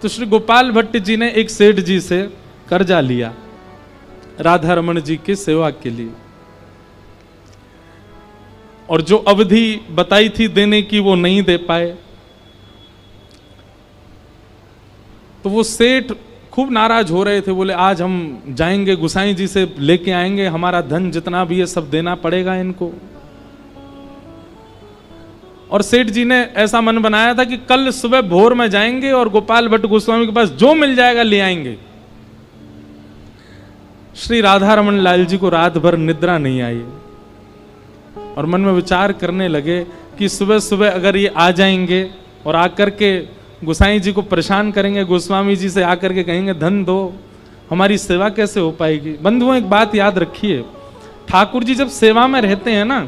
तो श्री गोपाल भट्ट जी ने एक सेठ जी से कर्जा लिया राधा रमन जी की सेवा के लिए, और जो अवधि बताई थी देने की वो नहीं दे पाए। तो वो सेठ खूब नाराज हो रहे थे, बोले आज हम जाएंगे गुसाई जी से लेके आएंगे, हमारा धन जितना भी है सब देना पड़ेगा इनको। और सेठ जी ने ऐसा मन बनाया था कि कल सुबह भोर में जाएंगे और गोपाल भट्ट गोस्वामी के पास जो मिल जाएगा ले आएंगे। श्री राधा रमन लाल जी को रात भर निद्रा नहीं आई और मन में विचार करने लगे कि सुबह सुबह अगर ये आ जाएंगे और आकर के गोसाई जी को परेशान करेंगे, गोस्वामी जी से आकर के कहेंगे धन दो, हमारी सेवा कैसे हो पाएगी। बंधुओं एक बात याद रखिए, ठाकुर जी जब सेवा में रहते हैं ना,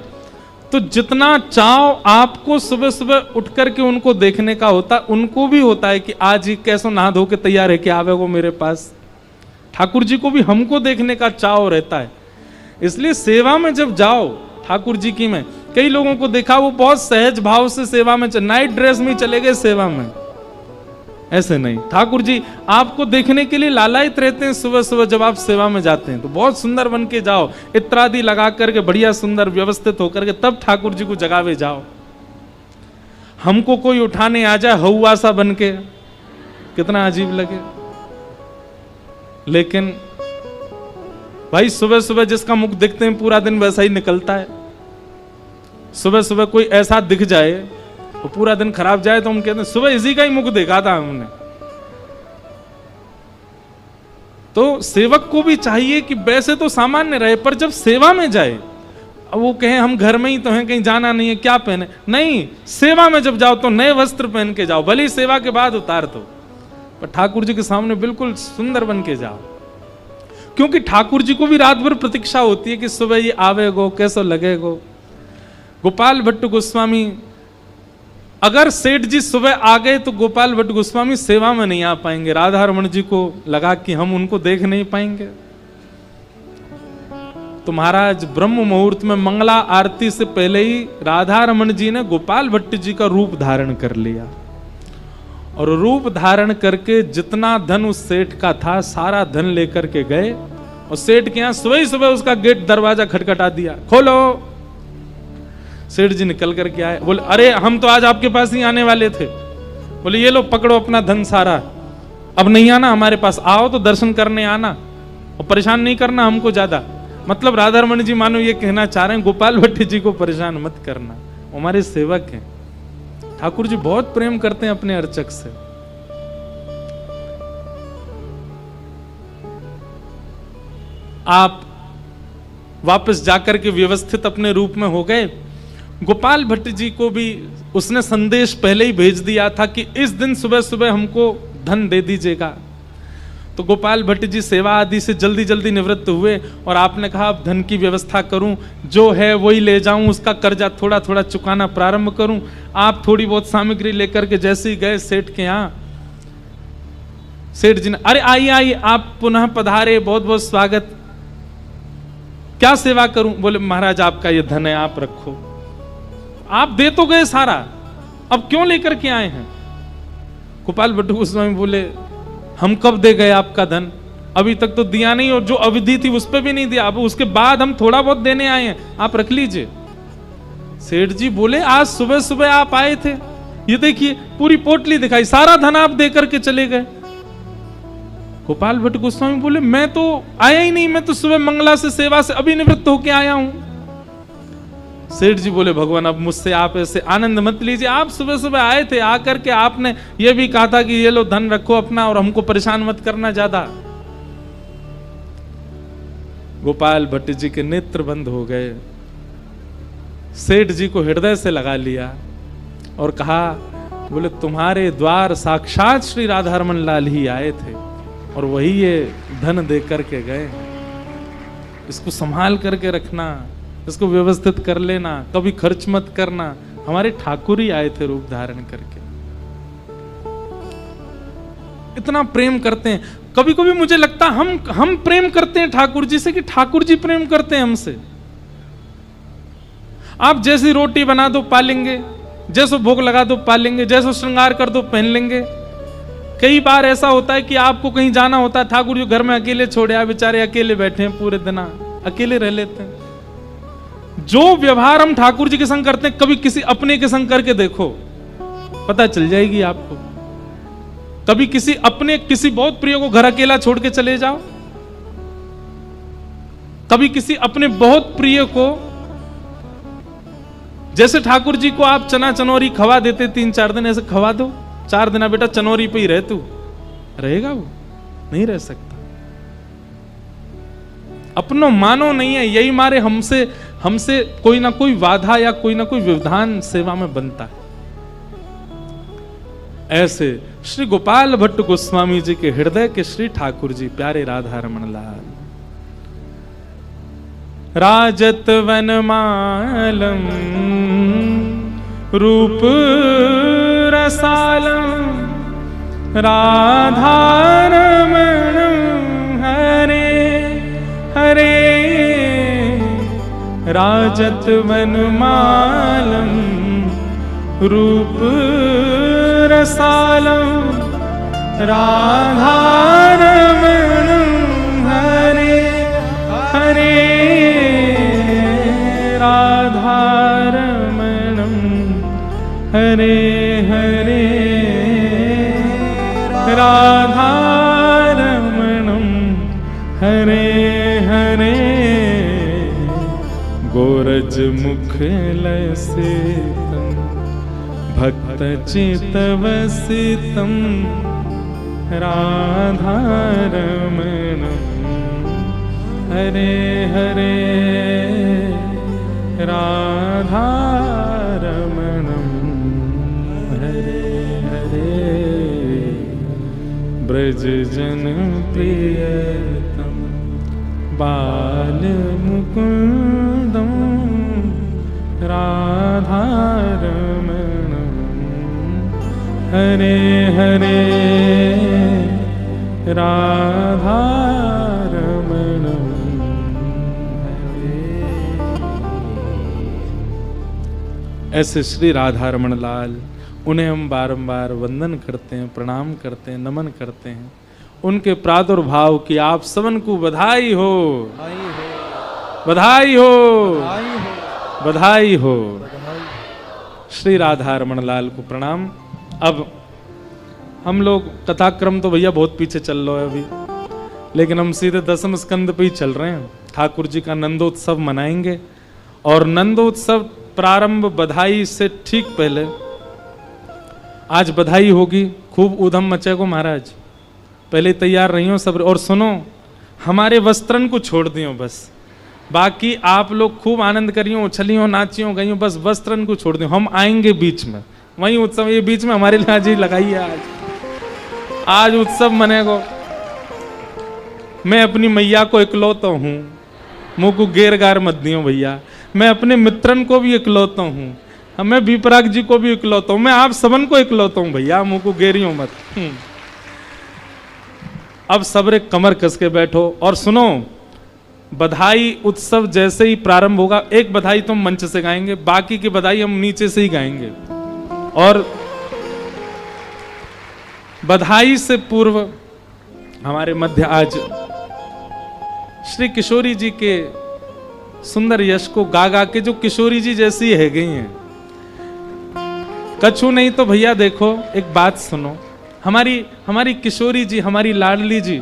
तो जितना चाव आपको सुबह सुबह उठ करके उनको देखने का होता, उनको भी होता है कि आज ही कैसे नहा धो के तैयार है कि आवे वो मेरे पास। ठाकुर जी को भी हमको देखने का चाव रहता है। इसलिए सेवा में जब जाओ ठाकुर जी की, में कई लोगों को देखा वो बहुत सहज भाव से सेवा में नाइट ड्रेस में चले गए सेवा में, ऐसे नहीं। ठाकुर जी आपको देखने के लिए लालायित रहते हैं। सुबह सुबह जब आप सेवा में जाते हैं तो बहुत सुंदर बन के जाओ, इत्रादि लगा करके बढ़िया सुंदर व्यवस्थित होकर के तब ठाकुर जी को जगावे जाओ। हमको कोई उठाने आ जाए हौवा सा बन के, कितना अजीब लगे। लेकिन भाई सुबह सुबह जिसका मुख देखते हैं पूरा दिन वैसा ही निकलता है। सुबह सुबह कोई ऐसा दिख जाए तो पूरा दिन खराब जाए तो हम कहते हैं सुबह इसी का ही मुख देखा था हमने। तो सेवक को भी चाहिए कि वैसे तो सामान्य रहे, पर जब सेवा में जाए, अब वो कहें हम घर में ही तो हैं, कहीं जाना नहीं है, क्या पहने, नहीं, सेवा में जब जाओ तो नए वस्त्र पहन के जाओ, भले ही सेवा के बाद उतार दो, पर ठाकुर जी के सामने बिल्कुल सुंदर बन के जाओ। क्योंकि ठाकुर जी को भी रात भर प्रतीक्षा होती है कि सुबह ये आवेगो, कैसो लगेगो। गोपाल भट्ट गोस्वामी, अगर सेठ जी सुबह आ गए तो गोपाल भट्ट गोस्वामी सेवा में नहीं आ पाएंगे, राधा रमन जी को लगा कि हम उनको देख नहीं पाएंगे। तो महाराज ब्रह्म मुहूर्त में मंगला आरती से पहले ही राधा रमन जी ने गोपाल भट्ट जी का रूप धारण कर लिया, और रूप धारण करके जितना धन उस सेठ का था सारा धन लेकर के गए, और सेठ के यहां सुबह ही सुबह उसका गेट दरवाजा खटखटा दिया, खोलो। सेठ जी निकल करके आए, बोले अरे हम तो आज आपके पास ही आने वाले थे। बोले ये लो पकड़ो अपना धन सारा, अब नहीं आना हमारे पास, आओ तो दर्शन करने आना और परेशान नहीं करना हमको ज्यादा। मतलब राधा रमन जी मानो ये कहना चाह रहे हैं गोपाल भट्ट जी को परेशान मत करना, हमारे सेवक हैं। ठाकुर जी बहुत प्रेम करते हैं अपने अर्चक से। आप वापस जाकर के व्यवस्थित अपने रूप में हो गए। गोपाल भट्ट जी को भी उसने संदेश पहले ही भेज दिया था कि इस दिन सुबह सुबह हमको धन दे दीजिएगा। तो गोपाल भट्ट जी सेवा आदि से जल्दी जल्दी निवृत्त हुए, और आपने कहा अब धन की व्यवस्था करूं, जो है वही ले जाऊं, उसका कर्जा थोड़ा थोड़ा चुकाना प्रारंभ करूं। आप थोड़ी बहुत सामग्री लेकर के जैसे ही गए सेठ के यहां, सेठ जी ने अरे आइए आइए आप पुनः पधारे, बहुत बहुत स्वागत, क्या सेवा करूं। बोले महाराज आपका ये धन है, आप रखो। आप दे तो गए सारा, अब क्यों लेकर के आए हैं। गोपाल भट्ट गोस्वामी बोले हम कब दे गए आपका धन, अभी तक तो दिया नहीं, और जो अवधि थी उस पर भी नहीं दिया, अब उसके बाद हम थोड़ा बहुत देने आए हैं, आप रख लीजिए। सेठ जी बोले आज सुबह सुबह आप आए थे, ये देखिए पूरी पोटली दिखाई, सारा धन आप दे करके चले गए। गोपाल भट्ट गोस्वामी बोले मैं तो आया ही नहीं, मैं तो सुबह मंगला से सेवा से अभी निवृत्त होके आया हूं। सेठ जी बोले भगवान अब मुझसे आप ऐसे आनंद मत लीजिए, आप सुबह सुबह आए थे, आकर के आपने ये भी कहा था कि ये लो धन रखो अपना और हमको परेशान मत करना ज्यादा। गोपाल भट्ट जी के नेत्र बंद हो गए, सेठ जी को हृदय से लगा लिया और कहा, बोले तुम्हारे द्वार साक्षात श्री राधा रमन लाल ही आए थे और वही ये धन दे करके गए, इसको संभाल करके रखना, इसको व्यवस्थित कर लेना, कभी खर्च मत करना। हमारे ठाकुर ही आए थे रूप धारण करके। इतना प्रेम करते हैं। कभी कभी मुझे लगता हम प्रेम करते हैं ठाकुर जी से कि ठाकुर जी प्रेम करते हैं हमसे। आप जैसी रोटी बना दो पा लेंगे, जैसो भोग लगा दो पा लेंगे, जैसो श्रृंगार कर दो पहन लेंगे। कई बार ऐसा होता है कि आपको कहीं जाना होता है, ठाकुर जी घर में अकेले छोड़े, आप बेचारे अकेले बैठे हैं, पूरे दिन अकेले रह लेते हैं। जो व्यवहार हम ठाकुर जी के संग करते हैं, कभी किसी अपने के संग करके देखो, पता चल जाएगी आपको। कभी किसी बहुत प्रिय को घर अकेला छोड़ के चले जाओ, कभी किसी अपने बहुत प्रिय को, जैसे ठाकुर जी को आप चना चनौरी खवा देते 3-4 दिन, ऐसे खवा दो, 4 दिन बेटा चनौरी पे ही रह, तू रहेगा? वो नहीं रह सकता। अपनो मानो नहीं है, यही मारे हमसे कोई ना कोई बाधा या कोई ना कोई व्यवधान सेवा में बनता है। ऐसे श्री गोपाल भट्ट गोस्वामी जी के हृदय के श्री ठाकुर जी, प्यारे राधा रमण लाल। राजत वनमालम रूप रसालम राधारमण हरे हरे। राजत वनमालम रूप रसालम राधारमण हरे हरे। राधारमणं हरे हरे। राधारमणं हरे हरे। गोरज मुख लसितं भक्त चित्तवसितं राधारमणं हरे हरे। राधारमणं हरे हरे। ब्रज जन प्रियतम बाल मुकुंदम राधारमणं हरे हरे। राधारमणं ऐसे श्री राधारमण लाल, उन्हें हम बारंबार वंदन करते हैं, प्रणाम करते हैं, नमन करते हैं। उनके प्रादुर्भाव की आप सबन को बधाई हो, बधाई हो, बधाई हो। श्री राधारमण लाल को प्रणाम। अब हम लोग कथाक्रम तो भैया बहुत पीछे चल रहा है अभी, लेकिन हम सीधे 10वें स्कंद पे ही चल रहे हैं। ठाकुर जी का नंदोत्सव मनाएंगे, और नंदोत्सव प्रारंभ बधाई से ठीक पहले आज बधाई होगी। खूब ऊधम मचेगो महाराज, पहले तैयार रही हो सब। और सुनो, हमारे वस्त्रन को छोड़ दियो बस, बाकी आप लोग खूब आनंद करियो, उछलियो, नाचियो, गइयो, बस वस्त्रन को छोड़ दियो। हम आएंगे बीच में, वही उत्सव ये बीच में हमारे लिए आज ही लगाइए। आज उत्सव मनेगो। मैं अपनी मैया को इकलौता हूँ, मुँह को गेर गार मत दियो भैया। मैं अपने मित्रन को भी इकलौता हूँ, मैं विपराग जी को भी इकलौता हूँ, मैं आप सबन को इकलौता हूँ भैया, मुँह को गेरियो मत। अब सबरे कमर कस के बैठो और सुनो। बधाई उत्सव जैसे ही प्रारंभ होगा, एक बधाई तो हम मंच से गाएंगे, बाकी की बधाई हम नीचे से ही गाएंगे। और बधाई से पूर्व हमारे मध्य आज श्री किशोरी जी के सुंदर यश को गा गा के, जो किशोरी जी जैसी है गई हैं, कछु नहीं तो भैया देखो एक बात सुनो। हमारी किशोरी जी, हमारी लाडली जी,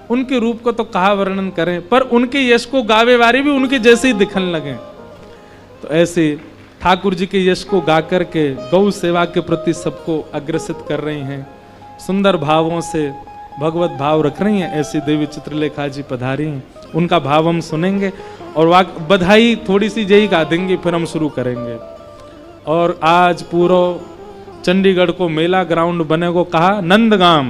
उनके रूप को तो कहा वर्णन करें, पर उनके यश को गावे वारे भी उनके जैसे ही दिखने लगे। तो ऐसे ठाकुर जी के यश को गा करके गौ सेवा के प्रति सबको अग्रसित कर रही हैं, सुंदर भावों से भगवत भाव रख रही हैं। ऐसी देवी चित्रलेखा जी पधारी हैं, उनका भाव हम सुनेंगे और बधाई थोड़ी सी यही गा देंगे, फिर हम शुरू करेंगे। और आज पूरा चंडीगढ़ को मेला ग्राउंड बने को कहा नंदगाम।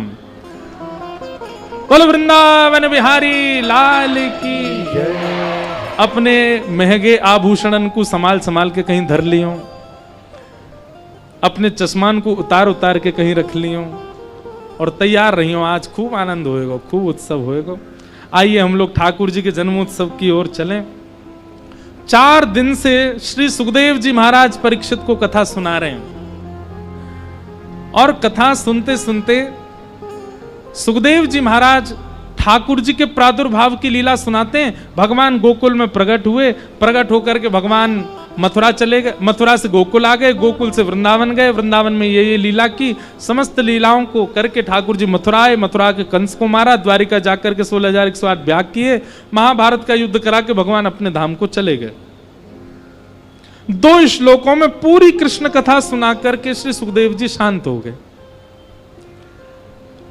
बोल वृंदावन बिहारी लाल की जय। अपने महंगे आभूषणन को संभाल संभाल के कहीं धर लियो, अपने चश्मान को उतार उतार के कहीं रख लियो और तैयार रही हो। आज खूब आनंद होएगा, खूब उत्सव होएगा। आइए हम लोग ठाकुर जी के जन्मोत्सव की ओर चलें। 4 दिन से श्री सुखदेव जी महाराज परीक्षित को कथा सुना रहे हैं, और कथा सुनते सुनते सुखदेव जी महाराज ठाकुर जी के प्रादुर्भाव की लीला सुनाते हैं। भगवान गोकुल में प्रकट हुए, प्रकट होकर के भगवान मथुरा चले गए, मथुरा से गोकुल आ गए, गोकुल से वृंदावन गए, वृंदावन में ये लीला की। समस्त लीलाओं को करके ठाकुर जी मथुरा आए, मथुरा के कंस को मारा, द्वारिका जाकर के 16,108 ब्याह किए, महाभारत का युद्ध करा के भगवान अपने धाम को चले गए। 2 श्लोकों में पूरी कृष्ण कथा सुना करके श्री सुखदेव जी शांत हो गए।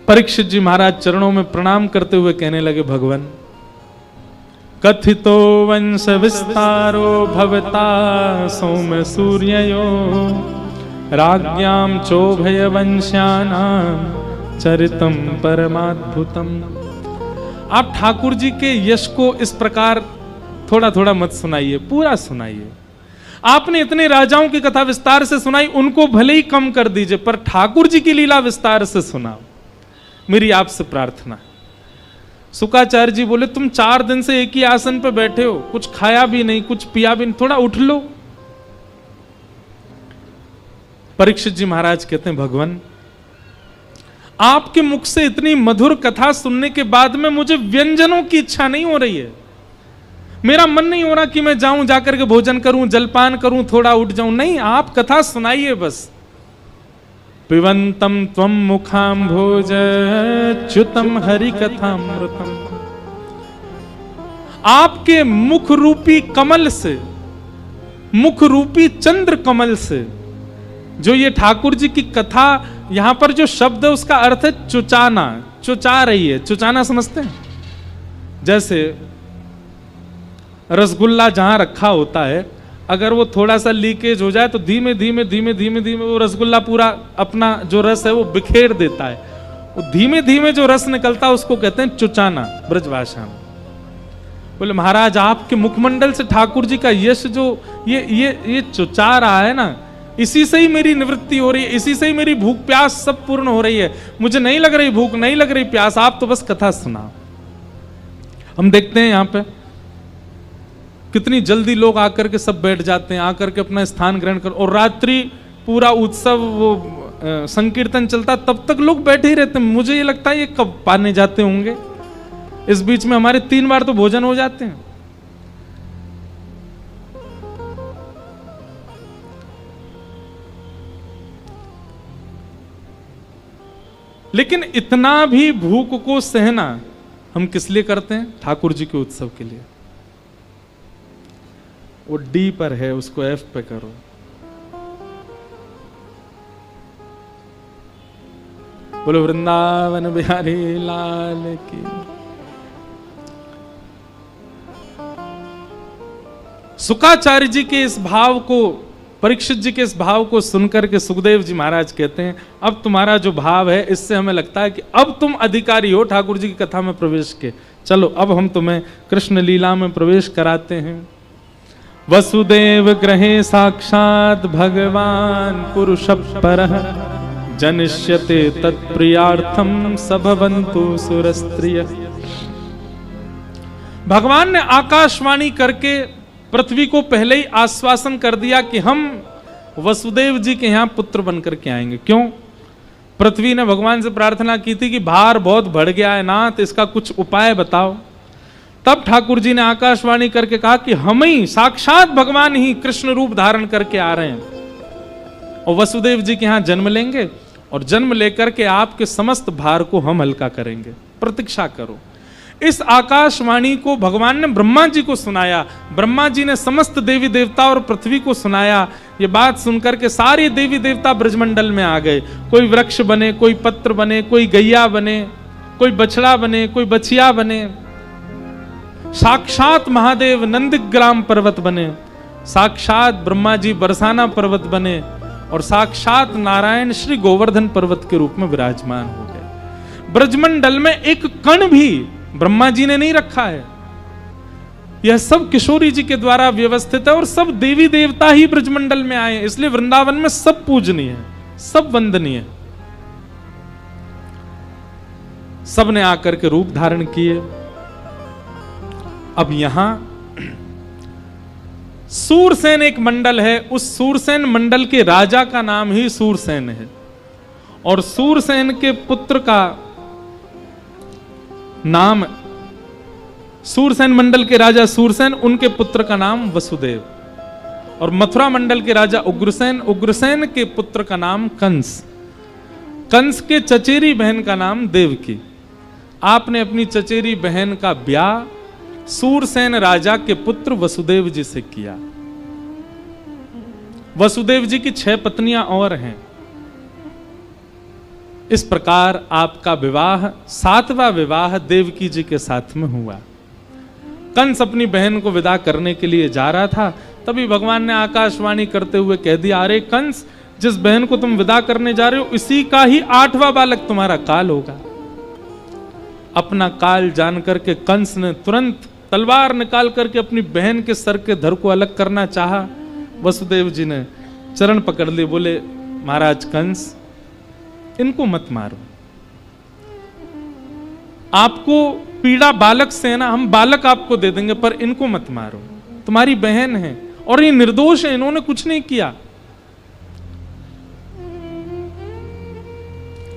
परीक्षित जी महाराज चरणों में प्रणाम करते हुए कहने लगे, भगवान कथितो वंश विस्तारो भवता सौम्य सूर्ययो राज्ञाम चोभय वंश्यानाम चरितम परमाद्भुतम। आप ठाकुर जी के यश को इस प्रकार थोड़ा थोड़ा मत सुनाइए, पूरा सुनाइए। आपने इतने राजाओं की कथा विस्तार से सुनाई, उनको भले ही कम कर दीजिए, पर ठाकुर जी की लीला विस्तार से सुनाओ, मेरी आपसे प्रार्थना है। शुकाचार्य जी बोले, तुम 4 दिन से एक ही आसन पर बैठे हो, कुछ खाया भी नहीं, कुछ पिया भी नहीं, थोड़ा उठ लो। परीक्षित जी महाराज कहते हैं, भगवान आपके मुख से इतनी मधुर कथा सुनने के बाद में मुझे व्यंजनों की इच्छा नहीं हो रही है। मेरा मन नहीं हो रहा कि मैं जाऊं, जाकर के भोजन करूं, जलपान करूं, थोड़ा उठ जाऊं। नहीं, आप कथा सुनाइए बस। पिबंतम त्वम मुखाम्भोज च्युतम हरि कथामृतम। आपके मुख रूपी कमल से, मुख रूपी चंद्र कमल से जो ये ठाकुर जी की कथा, यहां पर जो शब्द है उसका अर्थ है चुचाना, चुचा रही है। चुचाना समझते हैं? जैसे रसगुल्ला जहां रखा होता है, अगर वो थोड़ा सा लीकेज हो जाए तो धीमे धीमे धीमे धीमे धीमे वो रसगुल्ला पूरा अपना जो रस है वो बिखेर देता है। वो धीमे धीमे जो रस निकलता है उसको कहते हैं चुचाना ब्रजभाषा में। बोले महाराज आपके मुखमंडल से ठाकुर जी का यश जो ये चुचा रहा है ना, इसी से ही मेरी निवृत्ति हो रही है, इसी से ही मेरी भूख प्यास सब पूर्ण हो रही है। मुझे नहीं लग रही भूख, नहीं लग रही प्यास, आप तो बस कथा सुना। हम देखते हैं यहाँ पे कितनी जल्दी लोग आकर के सब बैठ जाते हैं, आकर के अपना स्थान ग्रहण कर, और रात्रि पूरा उत्सव वो संकीर्तन चलता, तब तक लोग बैठे ही रहते हैं। मुझे ये लगता है ये कब पाने जाते होंगे। इस बीच में हमारे 3 बार तो भोजन हो जाते हैं। लेकिन इतना भी भूख को सहना हम किस लिए करते हैं? ठाकुर जी के उत्सव के लिए। वो डी पर है, उसको एफ पे करो। बोलो वृंदावन बिहारी लाल की। शुकाचार्य जी के इस भाव को, परीक्षित जी के इस भाव को सुनकर के सुखदेव जी महाराज कहते हैं, अब तुम्हारा जो भाव है इससे हमें लगता है कि अब तुम अधिकारी हो ठाकुर जी की कथा में प्रवेश के। चलो अब हम तुम्हें कृष्ण लीला में प्रवेश कराते हैं। वसुदेव ग्रहे साक्षात भगवान पुरुष परः जनिष्यते तत्प्रियार्थम सभवन्तु सुरस्त्रिय। भगवान ने आकाशवाणी करके पृथ्वी को पहले ही आश्वासन कर दिया कि हम वसुदेव जी के यहां पुत्र बनकर के आएंगे। क्यों? पृथ्वी ने भगवान से प्रार्थना की थी कि भार बहुत बढ़ गया है नाथ, इसका कुछ उपाय बताओ। तब ठाकुर जी ने आकाशवाणी करके कहा कि हम ही साक्षात भगवान ही कृष्ण रूप धारण करके आ रहे हैं और वसुदेव जी के यहां जन्म लेंगे, और जन्म लेकर के आपके समस्त भार को हम हल्का करेंगे, प्रतीक्षा करो। इस आकाशवाणी को भगवान ने ब्रह्मा जी को सुनाया। ब्रह्मा जी ने समस्त देवी देवता और पृथ्वी को सुनाया। ये बात सुनकर के सारे देवी देवता ब्रजमंडल में आ गए। कोई वृक्ष बने, कोई पत्र बने, कोई गैया बने, कोई बछड़ा बने, कोई बछिया बने। साक्षात महादेव नंदग्राम पर्वत बने, साक्षात ब्रह्मा जी बरसाना पर्वत बने, और साक्षात नारायण श्री गोवर्धन पर्वत के रूप में विराजमान हो गए। ब्रजमंडल में एक कण भी ब्रह्मा जी ने नहीं रखा है। यह सब किशोरी जी के द्वारा व्यवस्थित है, और सब देवी देवता ही ब्रजमंडल में आए, इसलिए वृंदावन में सब पूजनीय है, सब वंदनीय। सब ने आकर के रूप धारण किए। अब यहां सूरसेन एक मंडल है, उस सूरसेन मंडल के राजा का नाम ही सूरसेन है, और सूरसेन के पुत्र का नाम सूरसेन मंडल के राजा सूरसेन, उनके पुत्र का नाम वसुदेव, और मथुरा मंडल के राजा उग्रसेन, उग्रसेन के पुत्र का नाम कंस, कंस के चचेरी बहन का नाम देवकी। आपने अपनी चचेरी बहन का ब्याह सूरसेन राजा के पुत्र वसुदेव जी से किया। वसुदेव जी की 6 पत्नियां और हैं। इस प्रकार आपका विवाह 7वां विवाह देवकी जी के साथ में हुआ। कंस अपनी बहन को विदा करने के लिए जा रहा था, तभी भगवान ने आकाशवाणी करते हुए कह दिया, अरे कंस, जिस बहन को तुम विदा करने जा रहे हो इसी का ही 8वां बालक तुम्हारा काल होगा। अपना काल जान करके कंस ने तुरंत तलवार निकाल करके अपनी बहन के सर के धड़ को अलग करना चाहा। वसुदेव जी ने चरण पकड़ लिए, बोले महाराज कंस, इनको मत मारो, आपको पीड़ा बालक से है ना, हम बालक आपको दे देंगे, पर इनको मत मारो, तुम्हारी बहन है और ये निर्दोष है, इन्होंने कुछ नहीं किया।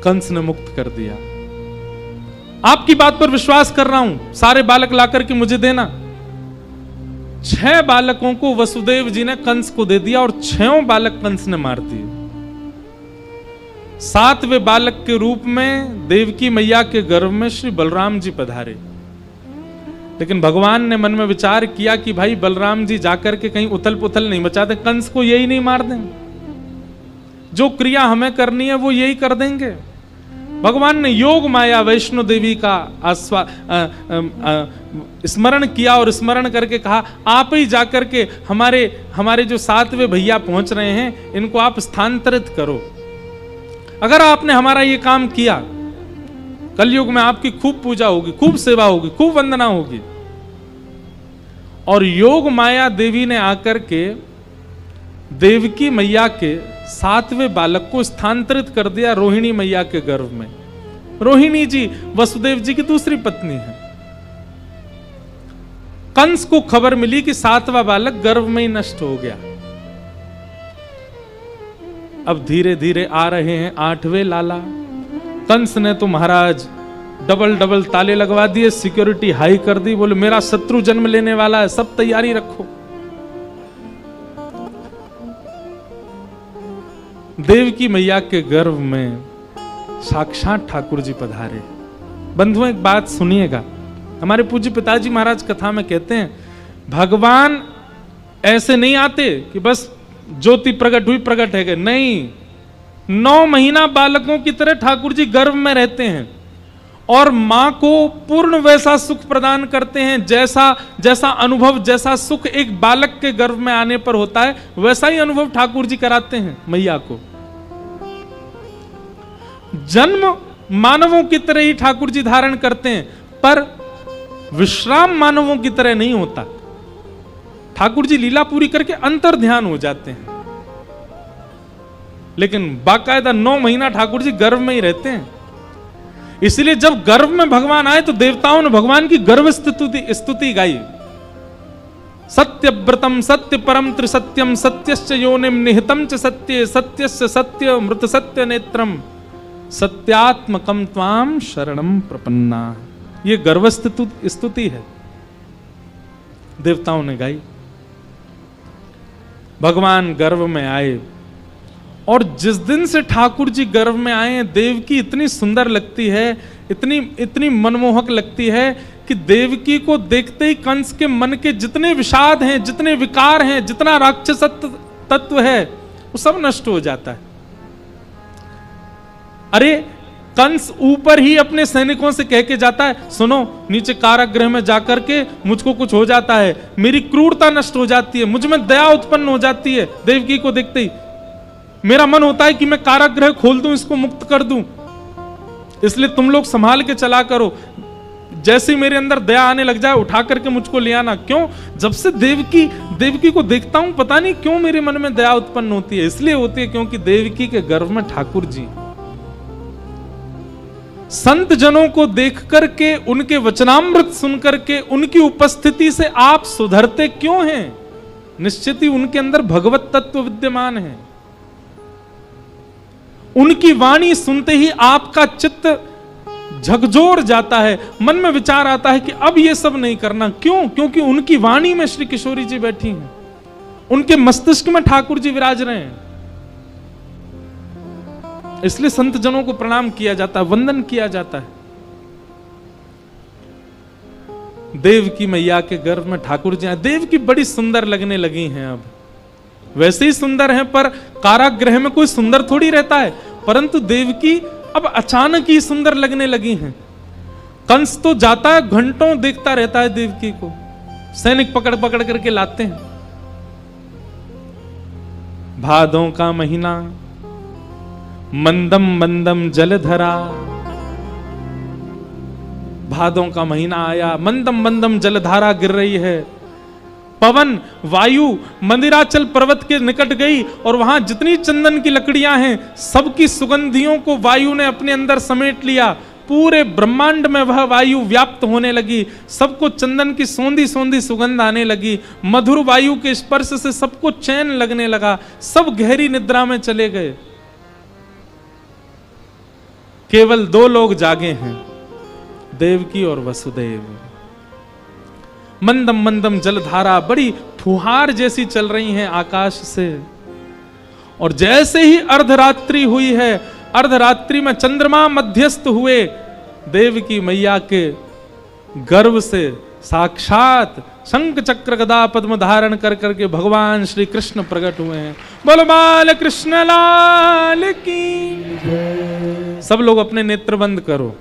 कंस ने मुक्त कर दिया। आपकी बात पर विश्वास कर रहा हूं, सारे बालक लाकर के मुझे देना। 6 बालकों को वसुदेव जी ने कंस को दे दिया और 6 बालक कंस ने मार दिए। 7वें बालक के रूप में देवकी मैया के गर्भ में श्री बलराम जी पधारे। लेकिन भगवान ने मन में विचार किया कि भाई बलराम जी जाकर के कहीं उथल पुथल नहीं मचाते, कंस को यही नहीं मार देंगे, जो क्रिया हमें करनी है वो यही कर देंगे। भगवान ने योग माया वैष्णो देवी का स्मरण किया और स्मरण करके कहा, आप ही जाकर के हमारे जो 7वें भैया पहुंच रहे हैं इनको आप स्थानांतरित करो। अगर आपने हमारा ये काम किया, कलयुग में आपकी खूब पूजा होगी, खूब सेवा होगी, खूब वंदना होगी। और योग माया देवी ने आकर के देवकी मैया के 7वें बालक को स्थानांतरित कर दिया रोहिणी मैया के गर्भ में। रोहिणी जी वसुदेव जी की दूसरी पत्नी है। कंस को खबर मिली कि 7वां बालक गर्भ में ही नष्ट हो गया। अब धीरे धीरे आ रहे हैं 8वें लाला। कंस ने तो महाराज डबल ताले लगवा दिए, सिक्योरिटी हाई कर दी, बोले मेरा शत्रु जन्म लेने वाला है, सब तैयारी रखो। देवकी मैया के गर्भ में साक्षात ठाकुर जी पधारे। बंधुओं एक बात सुनिएगा, हमारे पूज्य पिताजी महाराज कथा में कहते हैं, भगवान ऐसे नहीं आते कि बस ज्योति प्रकट हुई प्रकट है, नहीं, 9 महीना बालकों की तरह ठाकुर जी गर्भ में रहते हैं और मां को पूर्ण वैसा सुख प्रदान करते हैं जैसा अनुभव, जैसा सुख एक बालक के गर्भ में आने पर होता है, वैसा ही अनुभव ठाकुर जी कराते हैं मैया को। जन्म मानवों की तरह ही ठाकुर जी धारण करते हैं, पर विश्राम मानवों की तरह नहीं होता। ठाकुर जी लीला पूरी करके अंतर ध्यान हो जाते हैं, लेकिन बाकायदा 9 महीना ठाकुर जी गर्भ में ही रहते हैं। इसलिए जब गर्भ में भगवान आए तो देवताओं ने भगवान की गर्भ स्तुति गाई। सत्यव्रतम सत्य परम त्रिसत्यम सत्यश्च योनिम निहितम च सत्ये सत्यस्य सत्य मृत सत्य नेत्रम सत्यात्मकम त्वाम शरणम प्रपन्ना। ये गर्भ स्तुति है, देवताओं ने गाई। भगवान गर्भ में आए और जिस दिन से ठाकुर जी गर्भ में आए हैं, देवकी इतनी सुंदर लगती है, इतनी मनमोहक लगती है कि देवकी को देखते ही कंस के मन के जितने विषाद हैं, जितने विकार हैं, जितना राक्षस तत्व है, वो सब नष्ट हो जाता है। अरे कंस ऊपर ही अपने सैनिकों से कह के जाता है, सुनो नीचे कारागृह में जाकर के मुझको कुछ हो जाता है, मेरी क्रूरता नष्ट हो जाती है, मुझ में दया उत्पन्न हो जाती है। देवकी को देखते ही मेरा मन होता है कि मैं कारागृह खोल दूं, इसको मुक्त कर दूं, इसलिए तुम लोग संभाल के चला करो। जैसे मेरे अंदर दया आने लग जाए उठा करके मुझको ले आना। क्यों? जब से देवकी को देखता हूं, पता नहीं क्यों मेरे मन में दया उत्पन्न होती है। इसलिए होती है क्योंकि देवकी के गर्भ में ठाकुर जी। संत जनों को देख करके, उनके वचनामृत सुन करके, उनकी उपस्थिति से आप सुधरते क्यों हैं? निश्चित ही उनके अंदर भगवत तत्व विद्यमान है। उनकी वाणी सुनते ही आपका चित्त झकझोर जाता है, मन में विचार आता है कि अब ये सब नहीं करना। क्यों? क्योंकि उनकी वाणी में श्री किशोरी जी बैठी हैं, उनके मस्तिष्क में ठाकुर जी विराज रहे हैं। इसलिए संत जनों को प्रणाम किया जाता है, वंदन किया जाता है। देव की मैया के गर्भ में ठाकुर जी, देव की बड़ी सुंदर लगने लगी हैं। अब वैसे ही सुंदर हैं, पर कारागृह में कोई सुंदर थोड़ी रहता है, परंतु देव की अब अचानक ही सुंदर लगने लगी हैं। कंस तो जाता है, घंटों देखता रहता है देवकी को, सैनिक पकड़ पकड़ करके लाते हैं। भादों का महीना, मंदम मंदम जलधरा, भादों का महीना आया, मंदम मंदम जलधारा गिर रही है। पवन वायु मंदिराचल पर्वत के निकट गई और वहां जितनी चंदन की लकड़ियां हैं, सबकी सुगंधियों को वायु ने अपने अंदर समेट लिया। पूरे ब्रह्मांड में वह वायु व्याप्त होने लगी, सबको चंदन की सौंधी सौंधी सुगंध आने लगी। मधुर वायु के स्पर्श से सबको चैन लगने लगा, सब गहरी निद्रा में चले गए। केवल 2 लोग जागे हैं, देवकी और वसुदेव। मंदम मंदम जलधारा बड़ी फुहार जैसी चल रही हैं आकाश से। और जैसे ही अर्धरात्रि हुई है, अर्धरात्रि में चंद्रमा मध्यस्थ हुए, देव की मैया के गर्भ से साक्षात शंख चक्र गदा पद्म धारण कर करके भगवान श्री कृष्ण प्रकट हुए हैं। बोलो बाल कृष्ण लाल की। सब लोग अपने नेत्र बंद करो,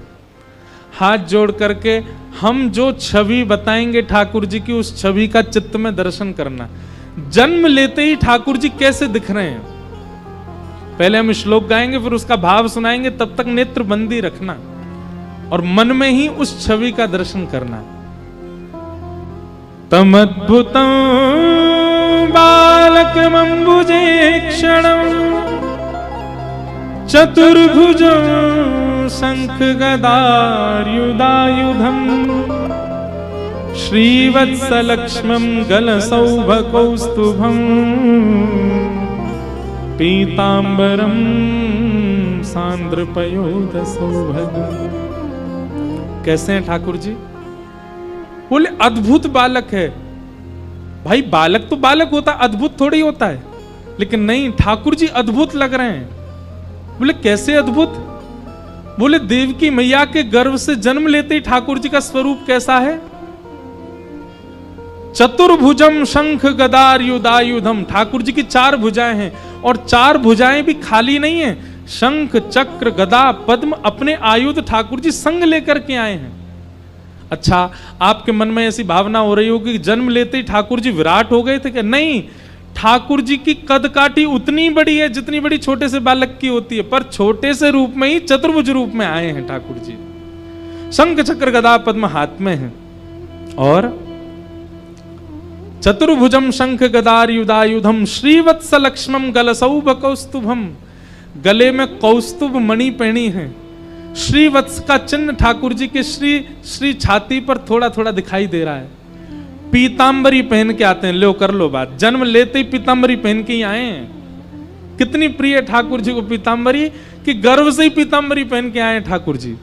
हाथ जोड़ करके हम जो छवि बताएंगे ठाकुर जी की, उस छवि का चित्त में दर्शन करना। जन्म लेते ही ठाकुर जी कैसे दिख रहे हैं, पहले हम श्लोक गाएंगे, फिर उसका भाव सुनाएंगे, तब तक नेत्र बंदी रखना और मन में ही उस छवि का दर्शन करना। तमद्भुतं बालकमंबुजे क्षणं चतुर्भुजं शंख गदार्युदायुधं श्रीवत्सलक्ष्मं गलसौभकौस्तुभं पीतांबरं सांद्रपयोधसौभगं। कैसे हैं ठाकुर जी? बोले अद्भुत बालक है। भाई बालक तो बालक होता, अद्भुत थोड़ी होता है। लेकिन नहीं, ठाकुर जी अद्भुत लग रहे हैं। बोले कैसे अद्भुत? बोले देव की मैया के गर्भ से जन्म लेते ही ठाकुर जी का स्वरूप कैसा है? चतुर्भुजम शंख गदार्युदायुधम, ठाकुर जी की 4 भुजाएं हैं और 4 भुजाएं भी खाली नहीं है। शंख चक्र गदा पद्म अपने आयुध ठाकुर जी संग लेकर के आए हैं। अच्छा, आपके मन में ऐसी भावना हो रही होगी कि जन्म लेते ही ठाकुर जी विराट हो गए थे क्या? नहीं, ठाकुर जी की कद काठी उतनी बड़ी है जितनी बड़ी छोटे से बालक की होती है, पर छोटे से रूप में ही चतुर्भुज रूप में आए हैं ठाकुर जी। शंख चक्र गदा पद्म हाथ में है और चतुर्भुजम शंख गदार्युदायुधम श्रीवत्सलक्ष्मम गलसौभकौस्तुभम, गले में कौस्तुभ मणि पहनी है। श्रीवत्स का चिन्ह ठाकुर जी के श्री छाती पर थोड़ा थोड़ा दिखाई दे रहा है। पीतांबरी पहन के आते हैं। लो कर लो बात, जन्म लेते ही पीतांबरी पहन के ही आए हैं। कितनी प्रिय ठाकुर जी को पीतांबरी कि गर्भ से ही पीतांबरी पहन के आए ठाकुर जी।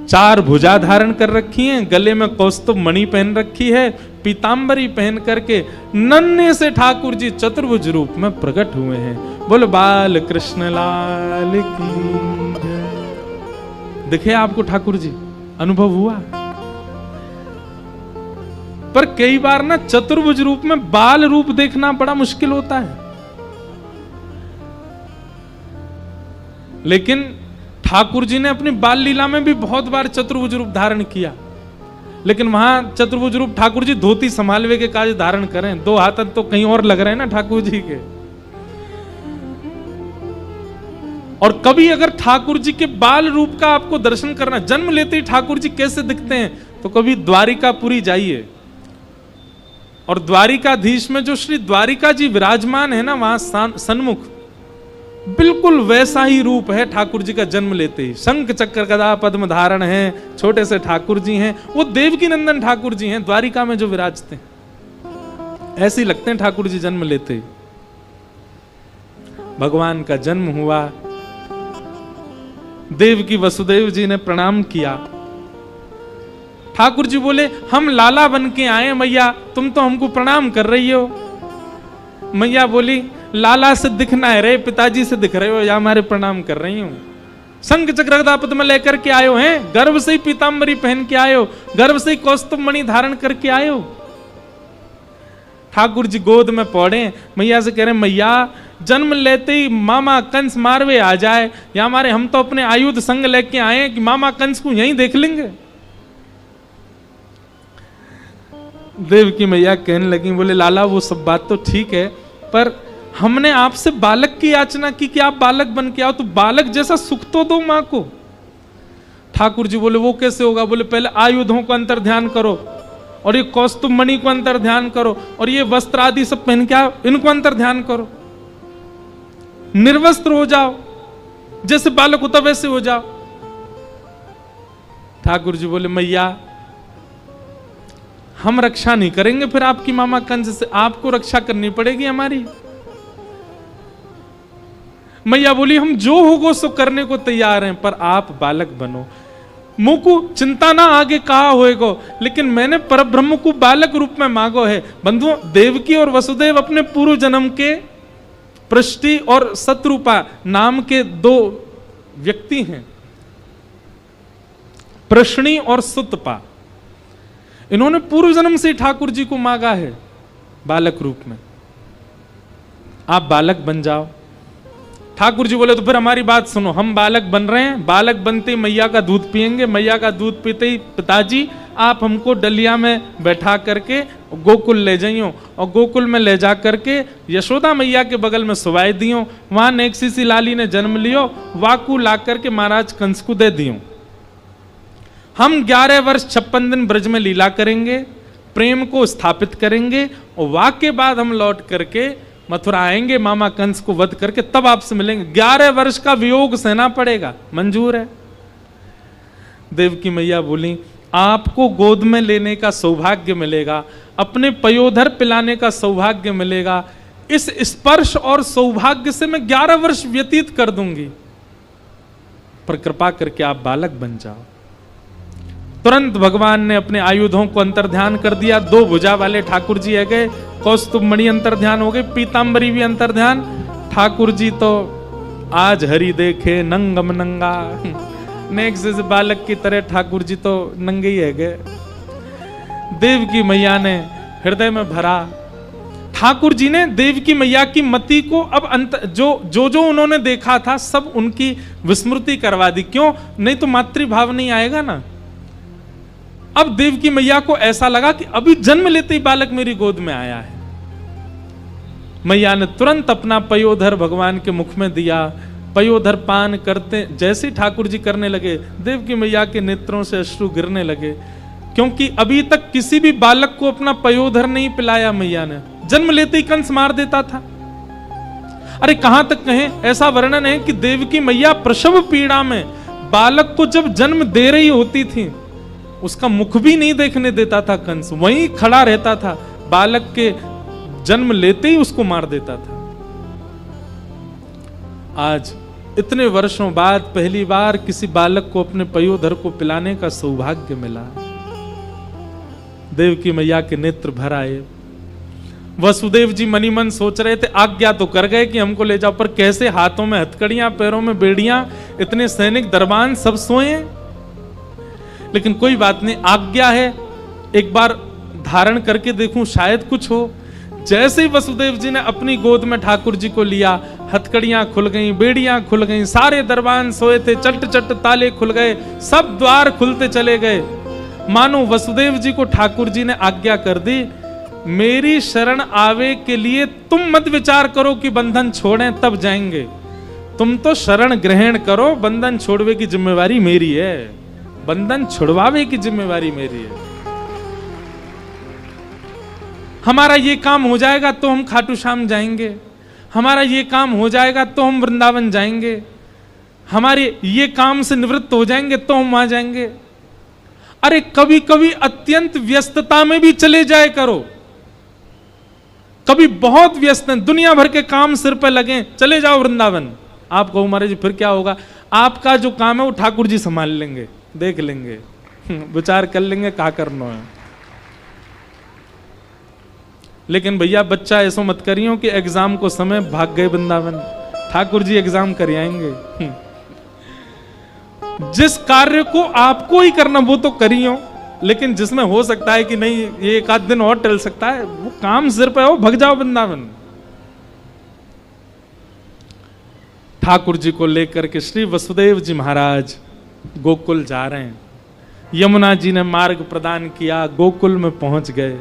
4 भुजा धारण कर रखी हैं, गले में कौस्तुभ मणि पहन रखी है, पीतांबरी पहन करके नन्हे से ठाकुर जी चतुर्भुज रूप में प्रकट हुए हैं। बोलो बाल कृष्ण लाल की। दिखे आपको ठाकुर जी? अनुभव हुआ? पर कई बार ना चतुर्भुज रूप में बाल रूप देखना बड़ा मुश्किल होता है। लेकिन ठाकुर जी ने अपनी बाल लीला में भी बहुत बार चतुर्भुज रूप धारण किया। लेकिन वहां चतुर्भुज रूप ठाकुर जी धोती संभालवे के काज धारण करें, 2 हाथ तो कहीं और लग रहे हैं ना ठाकुर जी के। और कभी अगर ठाकुर जी के बाल रूप का आपको दर्शन करना, जन्म लेते ही ठाकुर जी कैसे दिखते हैं, तो कभी द्वारिकापुरी जाइए और द्वारिकाधीश में जो श्री द्वारिका जी विराजमान है ना, वहां सन्मुख बिल्कुल वैसा ही रूप है ठाकुर जी का जन्म लेते ही। शंख चक्र गदा पद्म धारण है, छोटे से ठाकुर जी हैं, वो देवकी नंदन ठाकुर जी हैं द्वारिका में जो विराजते हैं। ऐसे ही लगते हैं ठाकुर जी जन्म लेते ही। भगवान का जन्म हुआ, देवकी वसुदेव जी ने प्रणाम किया। ठाकुर जी बोले, हम लाला बन के आए मैया, तुम तो हमको प्रणाम कर रही हो। मैया बोली, लाला से दिखना है रे, पिताजी से दिख रहे हो या हमारे प्रणाम कर रही हूं। शंख चक्र गदा पद्म लेकर के आयो हैं, गर्भ से ही पीतांबरी पहन के आयो, गर्भ से ही कौस्तुभ मणि धारण करके आयो। ठाकुर जी गोद में पौड़े, मैया से कह रहे, मैया जन्म लेते ही मामा कंस मारवे आ जाए या हमारे, हम तो अपने आयुध संग लेके आए कि मामा कंस को यहीं देख लेंगे। देव की मैया कहने लगी, बोले लाला वो सब बात तो ठीक है, पर हमने आपसे बालक की याचना की कि आप बालक बन के आओ, तो बालक जैसा सुख तो दो मां को। ठाकुर जी बोले, वो कैसे होगा? बोले पहले आयुधों को अंतर ध्यान करो, और ये कौस्तुभ मणि को अंतर ध्यान करो, और ये वस्त्र आदि सब पहन के आओ, इनको अंतर ध्यान करो, निर्वस्त्र हो जाओ, जैसे बालक होता वैसे हो जाओ। ठाकुर जी बोले, मैया हम रक्षा नहीं करेंगे फिर आपकी मामा कंस से, आपको रक्षा करनी पड़ेगी हमारी। मैया बोली, हम जो होगा सो करने को तैयार हैं, पर आप बालक बनो। मुंह को चिंता ना आगे कहा होएगो, लेकिन मैंने परब्रह्म को बालक रूप में मांगो है। बंधुओं, देवकी और वसुदेव अपने पूर्व जन्म के पृष्टि और शत्रुपा नाम के दो व्यक्ति हैं, प्रश्नी और सुतपा। इन्होंने पूर्व जन्म से ठाकुर जी को मांगा है बालक रूप में, आप बालक बन जाओ। ठाकुर जी बोले, तो फिर हमारी बात सुनो, हम बालक बन रहे हैं, बालक बनते ही मैया का दूध पिएंगे, मैया का दूध पीते ही पिताजी आप हमको डलिया में बैठा करके गोकुल ले जाइयो, और गोकुल में ले जा करके यशोदा मैया के बगल में सुवाई दियो, वहां नेक्सी सी लाली ने जन्म लियो, वाकू ला करके महाराज कंस को दे दियो। हम 11 वर्ष 56 दिन ब्रज में लीला करेंगे, प्रेम को स्थापित करेंगे, और वाक के बाद हम लौट करके मथुरा आएंगे, मामा कंस को वध करके तब आपसे मिलेंगे। 11 वर्ष का वियोग सहना पड़ेगा, मंजूर है? देवकी मैया बोली, आपको गोद में लेने का सौभाग्य मिलेगा, अपने पयोधर पिलाने का सौभाग्य मिलेगा, इस स्पर्श और सौभाग्य से मैं 11 वर्ष व्यतीत कर दूंगी, पर कृपा करके आप बालक बन जाओ। तुरंत भगवान ने अपने आयुधों को अंतर्ध्यान कर दिया। 2 भुजा वाले ठाकुर जी आ गए, कौस्तुभ मणि अंतर्ध्यान हो गए, पीतांबरी भी अंतर्ध्यान। ठाकुर जी तो आज हरि देखे नंगम नंगा, नेक्स्ट से बालक की तरह ठाकुर जी तो नंगे ही है गए। देव की मैया ने हृदय में भरा। ठाकुर जी ने देव की मैया की मति को अब जो उन्होंने देखा था सब उनकी विस्मृति करवा दी। क्यों? नहीं तो मातृभाव नहीं आएगा ना। अब देव की मैया को ऐसा लगा कि अभी जन्म लेते ही बालक मेरी गोद में आया है। मैया ने तुरंत अपना पयोधर भगवान के मुख में दिया। पयोधर पान करते जैसे ठाकुर जी करने लगे, देव की मैया के नेत्रों से अश्रु गिरने लगे, क्योंकि अभी तक किसी भी बालक को अपना पयोधर नहीं पिलाया मैया ने। जन्म लेते ही कंस मार देता था। अरे कहां तक कहें, ऐसा वर्णन है कि देव की मैया प्रसव पीड़ा में बालक को जब जन्म दे रही होती थी, उसका मुख भी नहीं देखने देता था कंस, वहीं खड़ा रहता था, बालक के जन्म लेते ही उसको मार देता था। आज इतने वर्षों बाद पहली बार किसी बालक को अपने पयोधर को पिलाने का सौभाग्य मिला। देव की मैया के नेत्र भर आए। वसुदेव जी मनी मन सोच रहे थे, आज्ञा तो कर गए कि हमको ले जाओ, पर कैसे? हाथों में हथकड़ियां, पैरों में बेड़ियां, इतने सैनिक दरबान सब सोए। लेकिन कोई बात नहीं, आज्ञा है, एक बार धारण करके देखूं शायद कुछ हो। जैसे ही वसुदेव जी ने अपनी गोद में ठाकुर जी को लिया, हथकड़ियां खुल गईं, बेड़ियां खुल गईं, सारे दरबान सोए थे, चट चट ताले खुल गए, सब द्वार खुलते चले गए। मानो वसुदेव जी को ठाकुर जी ने आज्ञा कर दी, मेरी शरण आवे के लिए तुम मत विचार करो कि बंधन छोड़ें तब जाएंगे, तुम तो शरण ग्रहण करो, बंधन छोड़वे की जिम्मेवारी मेरी है, बंधन छुड़वावे की जिम्मेवारी मेरी है। हमारा ये काम हो जाएगा तो हम खाटू श्याम जाएंगे, हमारा ये काम हो जाएगा तो हम वृंदावन जाएंगे, हमारे ये काम से निवृत्त हो जाएंगे तो हम वहां जाएंगे। अरे कभी कभी अत्यंत व्यस्तता में भी चले जाए करो, कभी बहुत व्यस्त हैं, दुनिया भर के काम सिर पे लगे, चले जाओ वृंदावन। आप कहो महाराज फिर क्या होगा? आपका जो काम है वो ठाकुर जी संभाल लेंगे, देख लेंगे, विचार कर लेंगे क्या करना है। लेकिन भैया बच्चा ऐसा मत करियो कि एग्जाम को समय भाग गए वृंदावन, ठाकुर जी एग्जाम कर आएंगे। जिस कार्य को आपको ही करना वो तो करियो, लेकिन जिसमें हो सकता है कि नहीं ये एक आध दिन और टल सकता है, वो काम सिर पे हो, भग जाओ वृंदावन। ठाकुर जी को लेकर के श्री वसुदेव जी महाराज गोकुल जा रहे हैं। यमुना जी ने मार्ग प्रदान किया, गोकुल में पहुंच गए।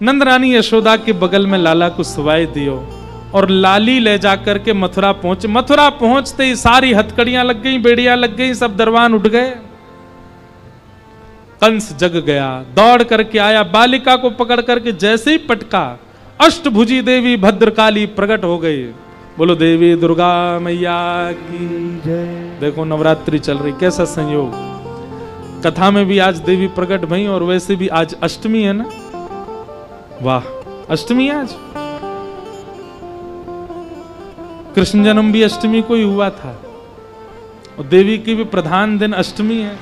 नंद रानी यशोदा के बगल में लाला को सुवाई दियो और लाली ले जाकर के मथुरा पहुंचे। मथुरा पहुंचते ही सारी हथकड़ियां लग गई, बेड़ियां लग गई, सब दरबान उठ गए। कंस जग गया, दौड़ करके आया, बालिका को पकड़ करके जैसे ही पटका, अष्टभुजी देवी भद्रकाली प्रकट हो गई। बोलो देवी दुर्गा मैया की जय। देखो नवरात्रि चल रही, कैसा संयोग। कथा में भी आज देवी प्रकट भई और वैसे भी आज अष्टमी है ना। वाह, अष्टमी आज, कृष्ण जन्म भी अष्टमी को ही हुआ था और देवी की भी प्रधान दिन अष्टमी है।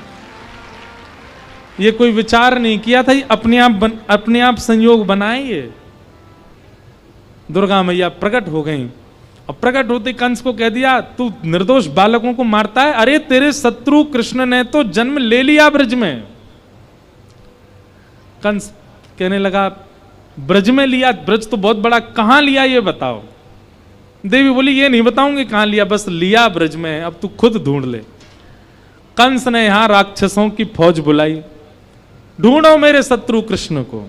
ये कोई विचार नहीं किया था, अपने आप संयोग बनाए। दुर्गा मैया प्रकट हो गई और प्रकट होते कंस को कह दिया तू निर्दोष बालकों को मारता है। अरे तेरे शत्रु कृष्ण ने तो जन्म ले लिया ब्रज में। कंस कहने लगा ब्रज में लिया, ब्रज तो बहुत बड़ा, कहां लिया ये बताओ। देवी बोली ये नहीं बताऊंगी कहां लिया, बस लिया ब्रज में, अब तू खुद ढूंढ ले। कंस ने यहां राक्षसों की फौज बुलाई, ढूंढो मेरे शत्रु कृष्ण को।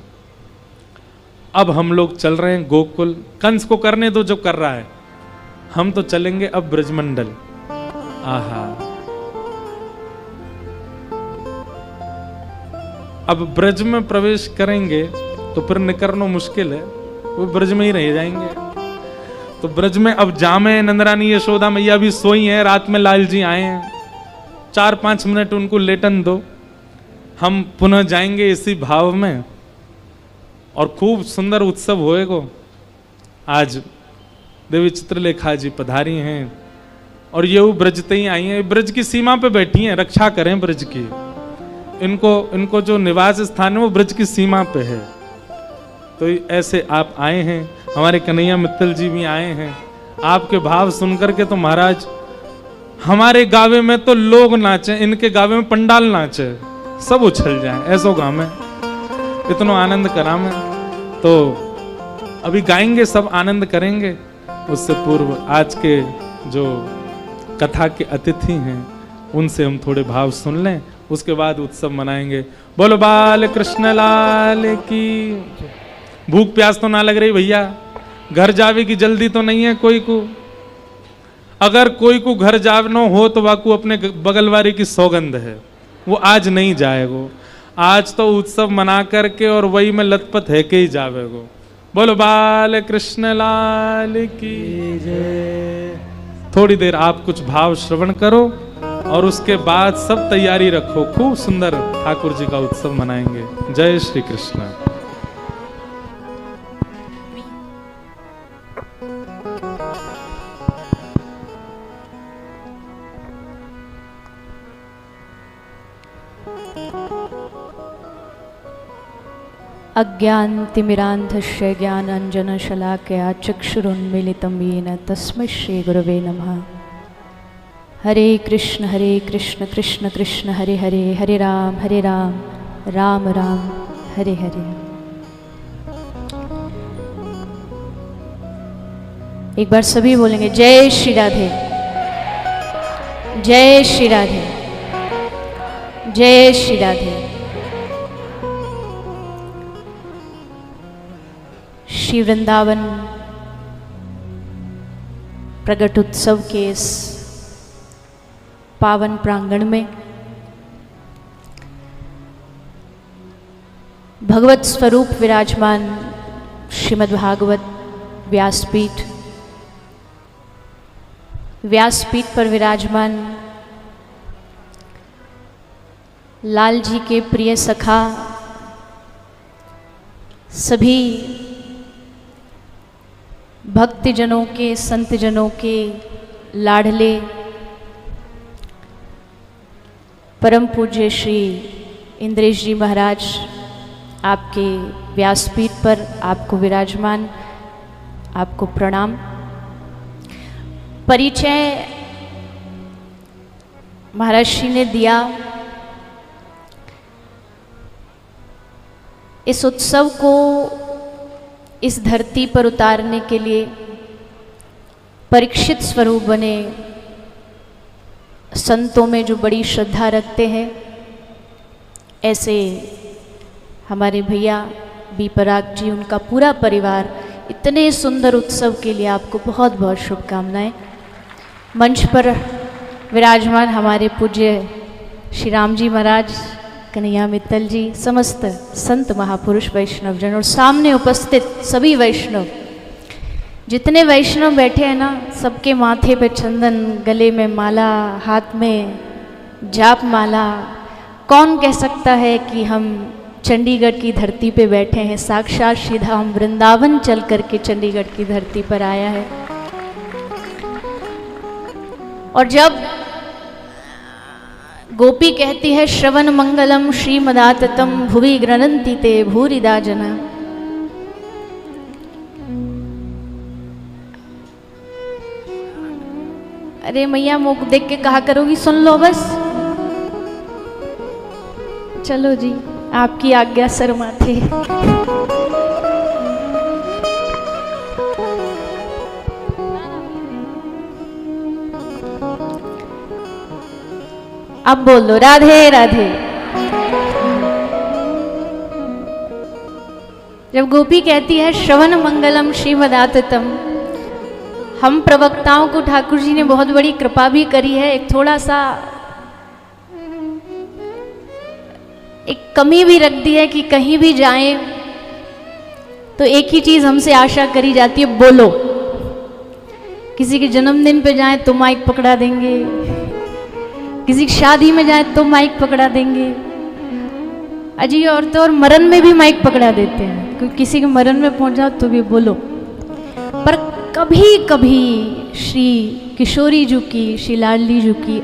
अब हम लोग चल रहे हैं गोकुल, कंस को करने दो जो कर रहा है, हम तो चलेंगे अब ब्रजमंडल। आहा, अब ब्रज में प्रवेश करेंगे तो फिर निकलना मुश्किल है, वो ब्रज में ही रह जाएंगे। तो ब्रज में अब जामे, नंदरानी यशोदा मैया भी सोई हैं, रात में लाल जी आए हैं, 4-5 मिनट उनको लेटन दो, हम पुनः जाएंगे इसी भाव में और खूब सुंदर उत्सव होएगा। आज देवी चित्रलेखा जी पधारी हैं और ये वो ब्रजते ही आई हैं, ब्रज की सीमा पे बैठी हैं, रक्षा करें ब्रज की। इनको जो निवास स्थान है वो ब्रज की सीमा पे है। तो ऐसे आप आए हैं, हमारे कन्हैया मित्तल जी भी आए हैं। आपके भाव सुनकर के तो महाराज हमारे गावे में तो लोग नाचे, इनके गावे में पंडाल नाचे, सब उछल जाए, ऐसो गाँव में इतना आनंद करा में। तो अभी गाएंगे, सब आनंद करेंगे। उससे पूर्व आज के जो कथा के अतिथि हैं उनसे हम थोड़े भाव सुन लें, उसके बाद उत्सव मनाएंगे। बोलो बाल कृष्ण लाल की। भूख प्यास तो ना लग रही भैया? घर जावे की जल्दी तो नहीं है कोई को? अगर कोई को घर जावनो हो तो वाकू अपने बगल वाली की सौगंध है, वो आज नहीं जाएगो। आज तो उत्सव मना करके और वही में लतपत है के ही जावेगो। बोलो बाल कृष्ण लाल की जय। थोड़ी देर आप कुछ भाव श्रवण करो और उसके बाद सब तैयारी रखो, खूब सुंदर ठाकुर जी का उत्सव मनाएंगे। जय श्री कृष्ण। अज्ञानतिमिरान्धस्य ज्ञानाञ्जनशलाकया चक्षुरुन्मीलितं येन तस्मै श्रीगुरवे नमः। हरे कृष्ण कृष्ण कृष्ण हरे हरे, हरे राम राम राम हरे हरे। एक बार सभी बोलेंगे जय श्री राधे, जय श्री राधे, जय श्री राधे। श्री वृंदावन प्रगट उत्सव के इस पावन प्रांगण में भगवत स्वरूप विराजमान श्रीमद् भागवत व्यासपीठ, व्यासपीठ पर विराजमान लाल जी के प्रिय सखा, सभी भक्तजनों के, संतजनों के लाडले परम पूज्य श्री इंद्रेश जी महाराज आपके व्यासपीठ पर आपको विराजमान, आपको प्रणाम। परिचय महाराज श्री ने दिया। इस उत्सव को इस धरती पर उतारने के लिए परीक्षित स्वरूप बने संतों में जो बड़ी श्रद्धा रखते हैं, ऐसे हमारे भैया बी पराग जी, उनका पूरा परिवार, इतने सुंदर उत्सव के लिए आपको बहुत बहुत शुभकामनाएं। मंच पर विराजमान हमारे पूज्य श्री राम जी महाराज, कन्हैया मित्तल जी, समस्त संत महापुरुष वैष्णवजन और सामने उपस्थित सभी वैष्णव, जितने वैष्णव बैठे हैं ना, सबके माथे पे चंदन, गले में माला, हाथ में जाप माला। कौन कह सकता है कि हम चंडीगढ़ की धरती पे बैठे हैं? साक्षात श्री धाम वृंदावन चल करके चंडीगढ़ की धरती पर आया है। और जब गोपी कहती है श्रवण मंगलम श्रीमदाततम भुवि गृणन्ति ते भूरिदा जना, अरे मैया मुख देख के कहा करोगी सुन लो बस। चलो जी, आपकी आज्ञा सर माथे। अब बोलो राधे राधे। जब गोपी कहती है श्रवण मंगलम श्रीमदाततम, हम प्रवक्ताओं को ठाकुर जी ने बहुत बड़ी कृपा भी करी है। एक थोड़ा सा एक कमी भी रख दी है कि कहीं भी जाएं तो एक ही चीज हमसे आशा करी जाती है, बोलो। किसी के जन्मदिन पे जाएं तो माइक पकड़ा देंगे, किसी की शादी में जाए तो माइक पकड़ा देंगे। अजी और तो और मरण में भी माइक पकड़ा देते हैं, क्योंकि किसी के मरण में पहुंच जाओ तो भी बोलो। पर कभी कभी श्री किशोरी जी की, श्री लाडली जी की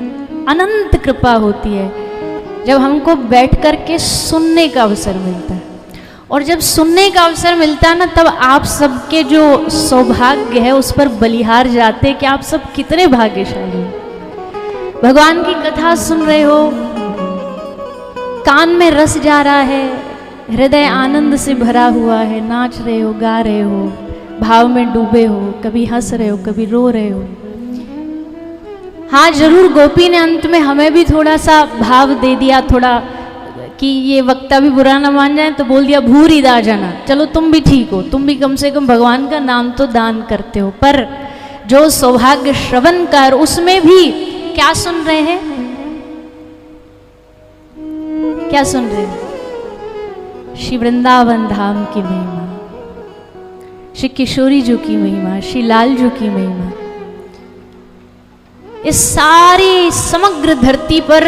अनंत कृपा होती है जब हमको बैठ कर के सुनने का अवसर मिलता है। और जब सुनने का अवसर मिलता है ना, तब आप सबके जो सौभाग्य है उस पर बलिहार जाते कि आप सब कितने भाग्यशाली हो। भगवान की कथा सुन रहे हो, कान में रस जा रहा है, हृदय आनंद से भरा हुआ है, नाच रहे हो, गा रहे हो, भाव में डूबे हो, कभी हंस रहे हो, कभी रो रहे हो। हाँ जरूर गोपी ने अंत में हमें भी थोड़ा सा भाव दे दिया, थोड़ा कि ये वक्ता भी बुरा ना मान जाए, तो बोल दिया भूरी दा जाना। चलो तुम भी ठीक हो, तुम भी कम से कम भगवान का नाम तो दान करते हो। पर जो सौभाग्य श्रवण कर, उसमें भी क्या सुन रहे हैं? क्या सुन रहे हैं? श्री वृंदावन धाम की महिमा, श्री किशोरी जी की महिमा, श्री लाल जी की महिमा। इस सारी समग्र धरती पर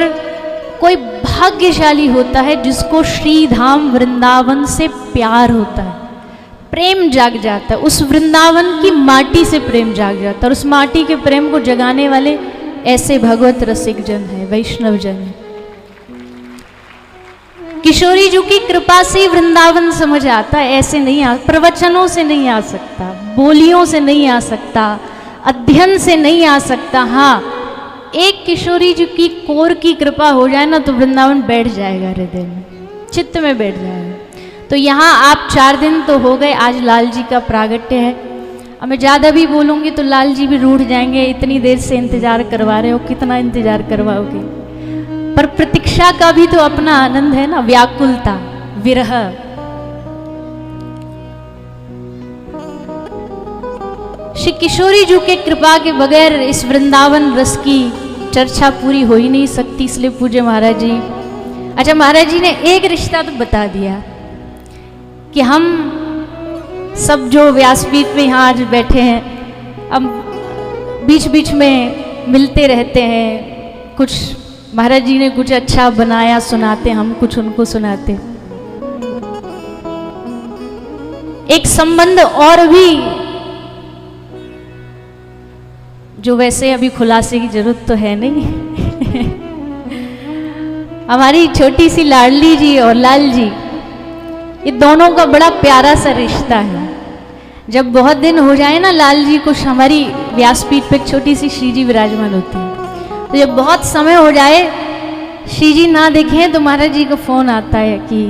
कोई भाग्यशाली होता है जिसको श्री धाम वृंदावन से प्यार होता है, प्रेम जाग जाता है, उस वृंदावन की माटी से प्रेम जाग जाता है। और उस माटी के प्रेम को जगाने वाले ऐसे भगवत रसिक जन है, वैष्णव जन है। किशोरी जी की कृपा से वृंदावन समझ आता है, ऐसे नहीं आ, प्रवचनों से नहीं आ सकता, बोलियों से नहीं आ सकता, अध्ययन से नहीं आ सकता। हाँ, एक किशोरी जी की कोर की कृपा हो जाए ना, तो वृंदावन बैठ जाएगा हृदय में, चित्त में बैठ जाएगा। तो यहाँ आप 4 दिन तो हो गए, आज लाल जी का प्रागट्य है। अब मैं ज़्यादा भी बोलूँगी तो लाल जी भी रूठ जाएंगे, इतनी देर से इंतजार करवा रहे हो, कितना इंतजार करवाओगे। पर प्रतीक्षा का भी तो अपना आनंद है ना, व्याकुलता, विरह। श्री किशोरी जी के कृपा के बगैर इस वृंदावन रस की चर्चा पूरी हो ही नहीं सकती। इसलिए पूज्य महाराज जी, अच्छा महाराज जी ने एक रिश्ता तो बता दिया कि हम सब जो व्यासपीठ में यहाँ आज बैठे हैं, अब बीच बीच में मिलते रहते हैं। कुछ महाराज जी ने कुछ अच्छा बनाया सुनाते, हम कुछ उनको सुनाते। एक संबंध और भी जो वैसे अभी खुलासे की जरूरत तो है नहीं हमारी छोटी सी लाडली जी और लाल जी, ये दोनों का बड़ा प्यारा सा रिश्ता है। जब बहुत दिन हो जाए ना लाल जी को, हमारी व्यासपीठ पे एक छोटी सी श्री जी विराजमान होती है, तो जब बहुत समय हो जाए श्री जी ना देखें तो महाराज जी को फोन आता है कि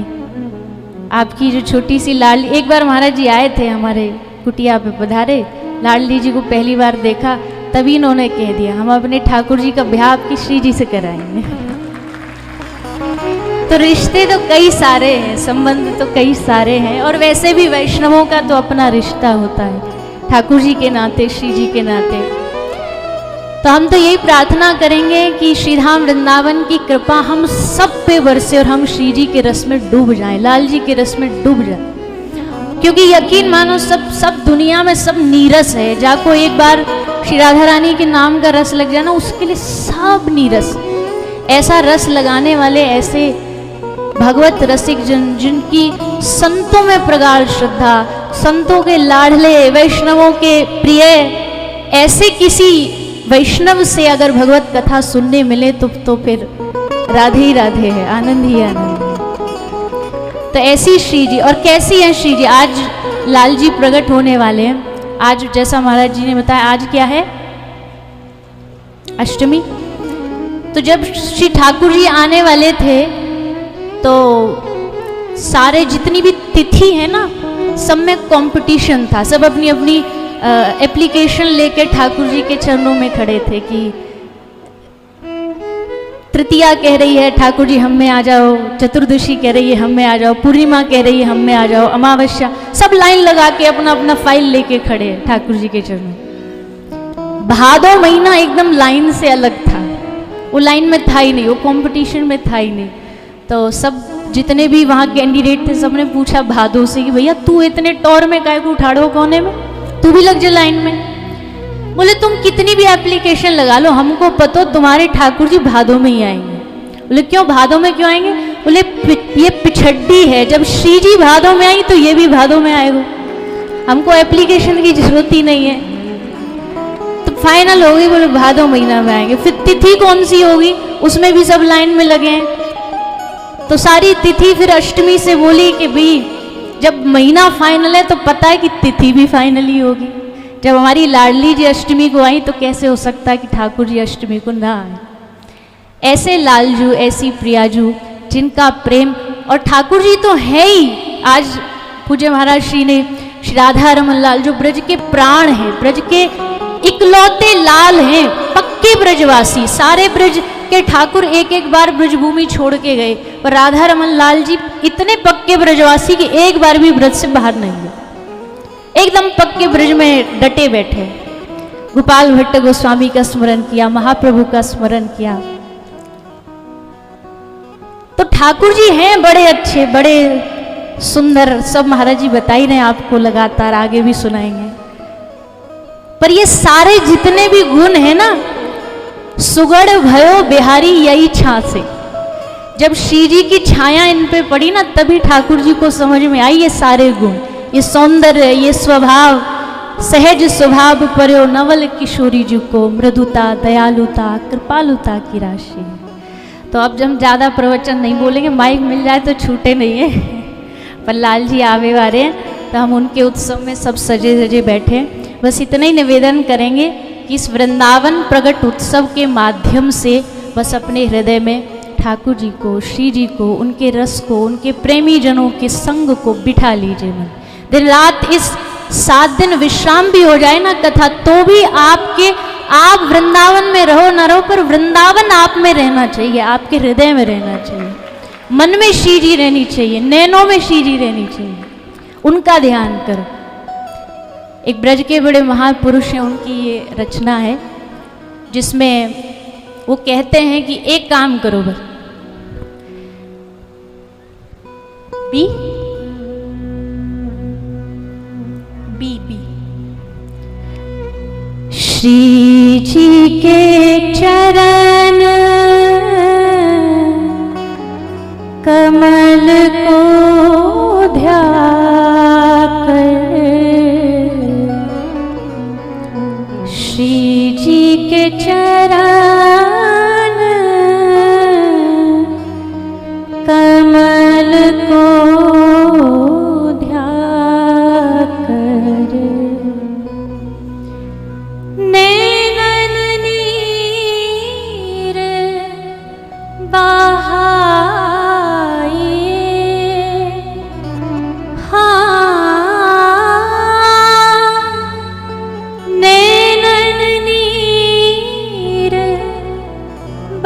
आपकी जो छोटी सी लाडली, एक बार महाराज जी आए थे हमारे कुटिया पे पधारे, लाडली जी को पहली बार देखा, तभी इन्होंने कह दिया हम अपने ठाकुर जी का ब्याह आपकी श्री जी से कराएंगे। तो रिश्ते तो कई सारे हैं, संबंध तो कई सारे हैं, और वैसे भी वैष्णवों का तो अपना रिश्ता होता है ठाकुर जी के नाते, श्री जी के नाते। तो हम तो यही प्रार्थना करेंगे कि श्री धाम वृंदावन की कृपा हम सब पे बरसे और हम श्री जी के रस में डूब जाएं, लाल जी के रस में डूब जाएं। क्योंकि यकीन मानो सब दुनिया में सब नीरस है, जाको एक बार श्री राधा रानी के नाम का रस लग जाए ना, उसके लिए सब नीरस। ऐसा रस लगाने वाले, ऐसे भगवत रसिक जिनकी संतों में प्रगाढ़ श्रद्धा, संतों के लाडले, वैष्णवों के प्रिय, ऐसे किसी वैष्णव से अगर भगवत कथा सुनने मिले तो फिर राधे ही राधे है, आनंद ही आनंद है। तो ऐसी श्री जी, और कैसी है श्री जी, आज लाल जी प्रकट होने वाले हैं। आज जैसा महाराज जी ने बताया, आज क्या है, अष्टमी। तो जब श्री ठाकुर जी आने वाले थे तो सारे जितनी भी तिथि है ना, सब में कंपटीशन था, सब अपनी अपनी एप्लीकेशन लेके ठाकुर जी के चरणों में खड़े थे कि तृतीया कह रही है ठाकुर जी हम में आ जाओ, चतुर्दशी कह रही है हम में आ जाओ, पूर्णिमा कह रही है हम में आ जाओ, अमावस्या, सब लाइन लगा के अपना अपना फाइल लेके खड़े हैं ठाकुर जी के चरणों। भादो महीना एकदम लाइन से अलग था, वो लाइन में था ही नहीं, वो कंपटीशन में था ही नहीं। तो सब जितने भी वहाँ कैंडिडेट थे सबने पूछा भादो से कि भैया तू इतने टौर में काय को उठाड़ो कोने में, तू भी लग जा लाइन में। बोले तुम कितनी भी एप्लीकेशन लगा लो, हमको पता तुम्हारे ठाकुर जी भादों में ही आएंगे। बोले क्यों, भादों में क्यों आएंगे? बोले ये पिछड्डी है, जब श्री जी भादों में आई तो ये भी भादों में आएगा, हमको एप्लीकेशन की जरूरत ही नहीं है। तो फाइनल हो गई, बोले भादों महीना में आएंगे। फिर तिथि कौन सी होगी, उसमें भी सब लाइन में लगे हैं। तो सारी तिथि फिर अष्टमी से बोली कि भाई जब महीना फाइनल है तो पता है कि तिथि भी फाइनल ही होगी। जब हमारी लाडली जी अष्टमी को आई तो कैसे हो सकता है कि ठाकुर जी अष्टमी को ना आए। ऐसे लालजू, ऐसी प्रियाजू जिनका प्रेम, और ठाकुर जी तो है ही। आज पूज्य महाराज श्री ने श्री राधा रमन लाल जो ब्रज के प्राण हैं, ब्रज के इकलौते लाल हैं, पक्के ब्रजवासी, सारे ब्रज के ठाकुर एक एक बार ब्रजभूमि छोड़ के गए, पर राधा रमन लाल जी इतने पक्के ब्रजवासी कि एक बार भी ब्रज से बाहर नहीं गए, एकदम पक्के ब्रज में डटे बैठे। गोपाल भट्ट गोस्वामी का स्मरण किया, महाप्रभु का स्मरण किया। तो ठाकुर जी हैं बड़े अच्छे, बड़े सुंदर, सब महाराज जी बता ही रहे हैं आपको, लगातार आगे भी सुनाएंगे। पर ये सारे जितने भी गुण हैं ना, सुगढ़ भयो बिहारी यही छा से, जब श्री जी की छाया इन पे पड़ी ना, तभी ठाकुर जी को समझ में आई ये सारे गुण, ये सौंदर्य, ये स्वभाव, सहज स्वभाव पर्यो नवल किशोरी जी को, मृदुता, दयालुता, कृपालुता की राशि। तो अब जब ज़्यादा प्रवचन नहीं बोलेंगे, माइक मिल जाए तो छूटे नहीं है। पर लाल जी आवे वाले हैं तो हम उनके उत्सव में सब सजे सजे बैठे। बस इतना ही निवेदन करेंगे कि इस वृंदावन प्रगट उत्सव के माध्यम से बस अपने हृदय में ठाकुर जी को, श्री जी को, उनके रस को, उनके प्रेमी जनों के संग को बिठा लीजिए मन। दिन रात इस 7 दिन विश्राम भी हो जाए ना कथा, तो भी आप वृंदावन में रहो ना रहो, पर वृंदावन आप में रहना चाहिए, आपके हृदय में रहना चाहिए, मन में श्री जी रहनी चाहिए, नैनों में श्री जी रहनी चाहिए, उनका ध्यान करो। एक ब्रज के बड़े महापुरुष हैं, उनकी ये रचना है जिसमें वो कहते हैं कि एक काम करो बस, बी बी बी श्री जी के चरण कमल को ध्यान कर, श्री जी के चरण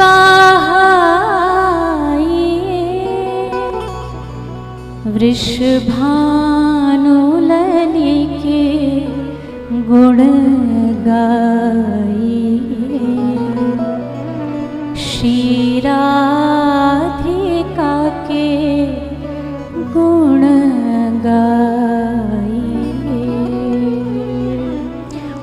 बाहाइए वृषभानुलनि के गुण गाइए श्री राधिका के गुण गाइए।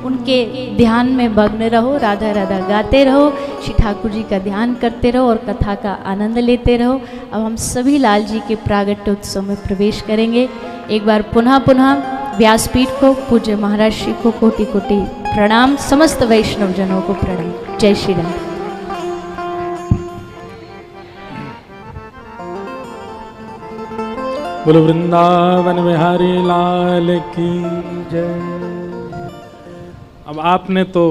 उनके ध्यान में मग्न रहो, राधा राधा गाते रहो, श्री ठाकुर जी का ध्यान करते रहो और कथा का आनंद लेते रहो। अब हम सभी लाल जी के प्रागट्य उत्सव में प्रवेश करेंगे। एक बार पुनः व्यासपीठ को, पूज्य महाराज श्री को कोटि कोटि प्रणाम, समस्त वैष्णव जनों को प्रणाम। जय श्री राम। बोलो वृंदावन बिहारी लाल की जय। अब आपने तो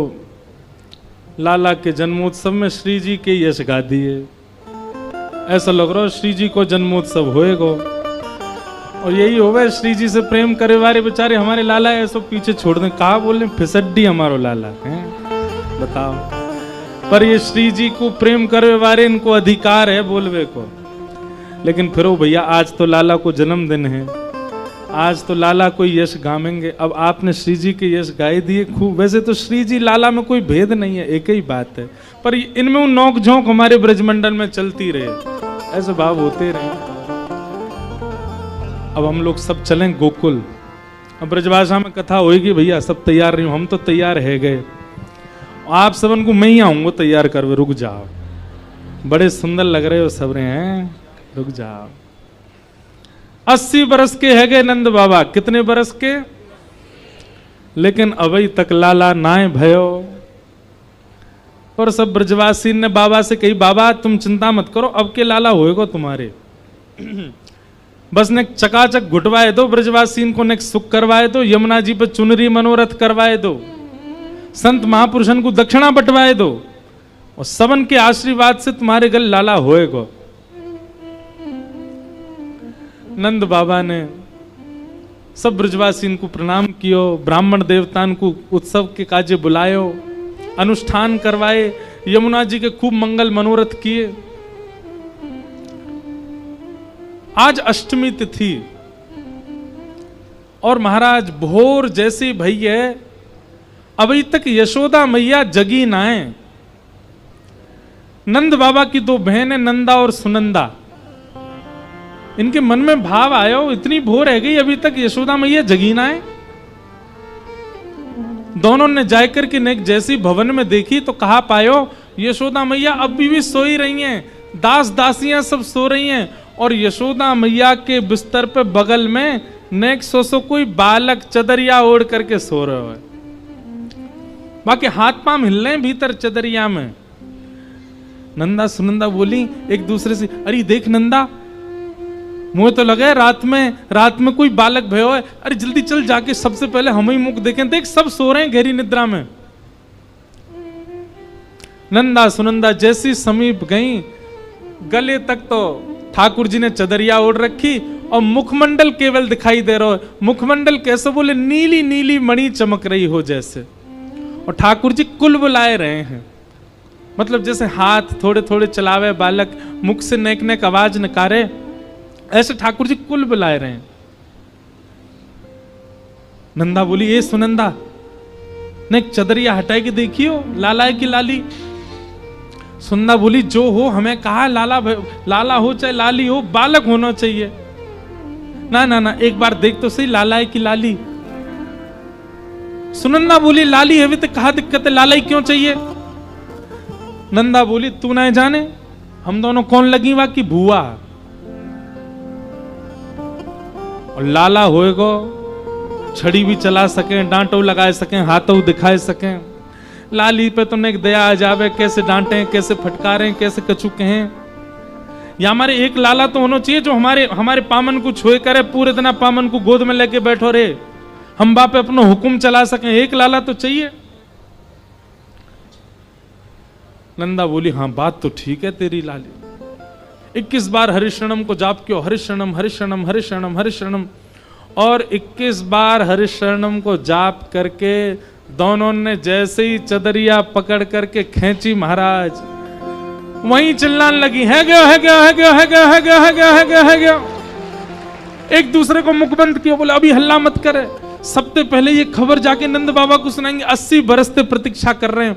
लाला के जन्मोत्सव में श्री जी के यश गा दिए, ऐसा लग रहा श्री जी को जन्मोत्सव होएगा। और यही होवे श्री जी से प्रेम करे वाले बेचारे हमारे लाला ऐसा पीछे छोड़ दें, कहा बोल रहे फिसड्डी हमारो लाला है, बताओ। पर ये श्री जी को प्रेम करे वाले इनको अधिकार है बोलवे को। लेकिन फिर भैया आज तो लाला को जन्मदिन है, आज तो लाला को यश गावेंगे। अब आपने श्री जी के यश गाए दिए खूब। वैसे तो श्री जी लाला में कोई भेद नहीं है, एक ही बात है, पर इनमें वो नोक झोंक हमारे ब्रजमंडल में चलती रहे, ऐसे भाव होते रहे। अब हम लोग सब चलें गोकुल। अब ब्रजभाषा में कथा होगी भैया, सब तैयार नहीं हो, हम तो तैयार है गए। आप सबन को मैं ही आऊंगा तैयार कर, रुक जाओ, बड़े सुंदर लग रहे हो सब रहे हैं, रुक जाओ। 80 बरस के है गए नंद बाबा, कितने बरस के, लेकिन अभी तक लाला नाय भयो। और सब ब्रजवासी ने बाबा से कही, बाबा तुम चिंता मत करो, अब के लाला होएगा तुम्हारे। बस ने चकाचक घुटवाए दो ब्रजवासी को, ने सुख करवाए दो, यमुना जी पर चुनरी मनोरथ करवाए दो, संत महापुरुषन को दक्षिणा बंटवाए दो, और सबन के आशीर्वाद से तुम्हारे गल लाला होएगा। नंद बाबा ने सब ब्रजवासी को प्रणाम कियो, ब्राह्मण देवतान को उत्सव के काजे बुलायो, अनुष्ठान करवाए, यमुना जी के खूब मंगल मनोरथ किए। आज अष्टमी तिथि और महाराज भोर जैसे भैया अभी तक यशोदा मैया जगी ना है। नंद बाबा की दो बहनें नंदा और सुनंदा, इनके मन में भाव आयो, इतनी भोर है गई अभी तक यशोदा मैया जगी ना है। दोनों ने जाकर के नेक जैसी भवन में देखी तो कहा पायो यशोदा मैया अभी भी सोई रही हैं, दास दासियां सब सो रही हैं, और यशोदा मैया के बिस्तर पे बगल में नेक सो कोई बालक चदरिया ओढ़ करके सो रहा है। बाकी हाथ पांव हिल रहे भीतर चदरिया में। नंदा सुनंदा बोली एक दूसरे से, अरे देख नंदा, मुझे तो लगा रात में कोई बालक भयो है, अरे जल्दी चल जाके सबसे पहले हम ही मुख देखें, देख सब सो रहे हैं गहरी निद्रा में। नंदा सुनंदा जैसी समीप गई, गले तक तो ठाकुर जी ने चदरिया ओढ़ रखी और मुखमंडल केवल दिखाई दे रहा है। मुखमंडल कैसे बोले, नीली नीली मणि चमक रही हो जैसे, और ठाकुर जी कुल बुलाए रहे हैं, मतलब जैसे हाथ थोड़े थोड़े चलावे बालक, मुख से नेक नेक आवाज निकारे, ऐसे ठाकुर जी कुल बुलाए रहे हैं। नंदा बोली ए सुनंदा, ने चदरिया हटाई के देखियो लाला की लाली। सुनंदा बोली जो हो, हमें कहा लाला हो चाहे लाली हो, बालक होना चाहिए। ना ना ना, एक बार देख तो सही लाला की लाली। सुनंदा बोली लाली है तो कहा दिक्कत है, लाला क्यों चाहिए। नंदा बोली तू ना जाने हम दोनों कौन लगी वा की भुआ, और लाला होएगो छड़ी भी चला सके, डांटो लगा सके, हाथों दिखाए सके। लाली पे तो नेक दया आ जावे, कैसे डांटे, कैसे फटकारें, कैसे कछु कहें। या हमारे एक लाला तो होना चाहिए जो हमारे पामन को छुए करे, पूरे दिन पामन को गोद में लेके बैठो रे, हम बाप पे अपना हुक्म चला सकें, एक लाला तो चाहिए। नंदा बोली हाँ बात तो ठीक है तेरी लाली। 21 बार हरिशरणम को जाप क्यों, हरिशरणम हरिशरणम हरिशरणम हरिशरणम, और 21 बार हरिशरणम को जाप करके दोनों ने जैसे ही चदरिया पकड़ करके खींची महाराज, वहीं चिल्लाने लगी, है गयो है गयो है गयो है गयो है गयो है गयो है गयो है गयो। एक दूसरे को मुख बंद किया, बोले अभी हल्ला मत करे, सबसे पहले ये खबर जाके नंद बाबा को सुनाएंगे। 80 बरस से प्रतीक्षा कर रहे हैं,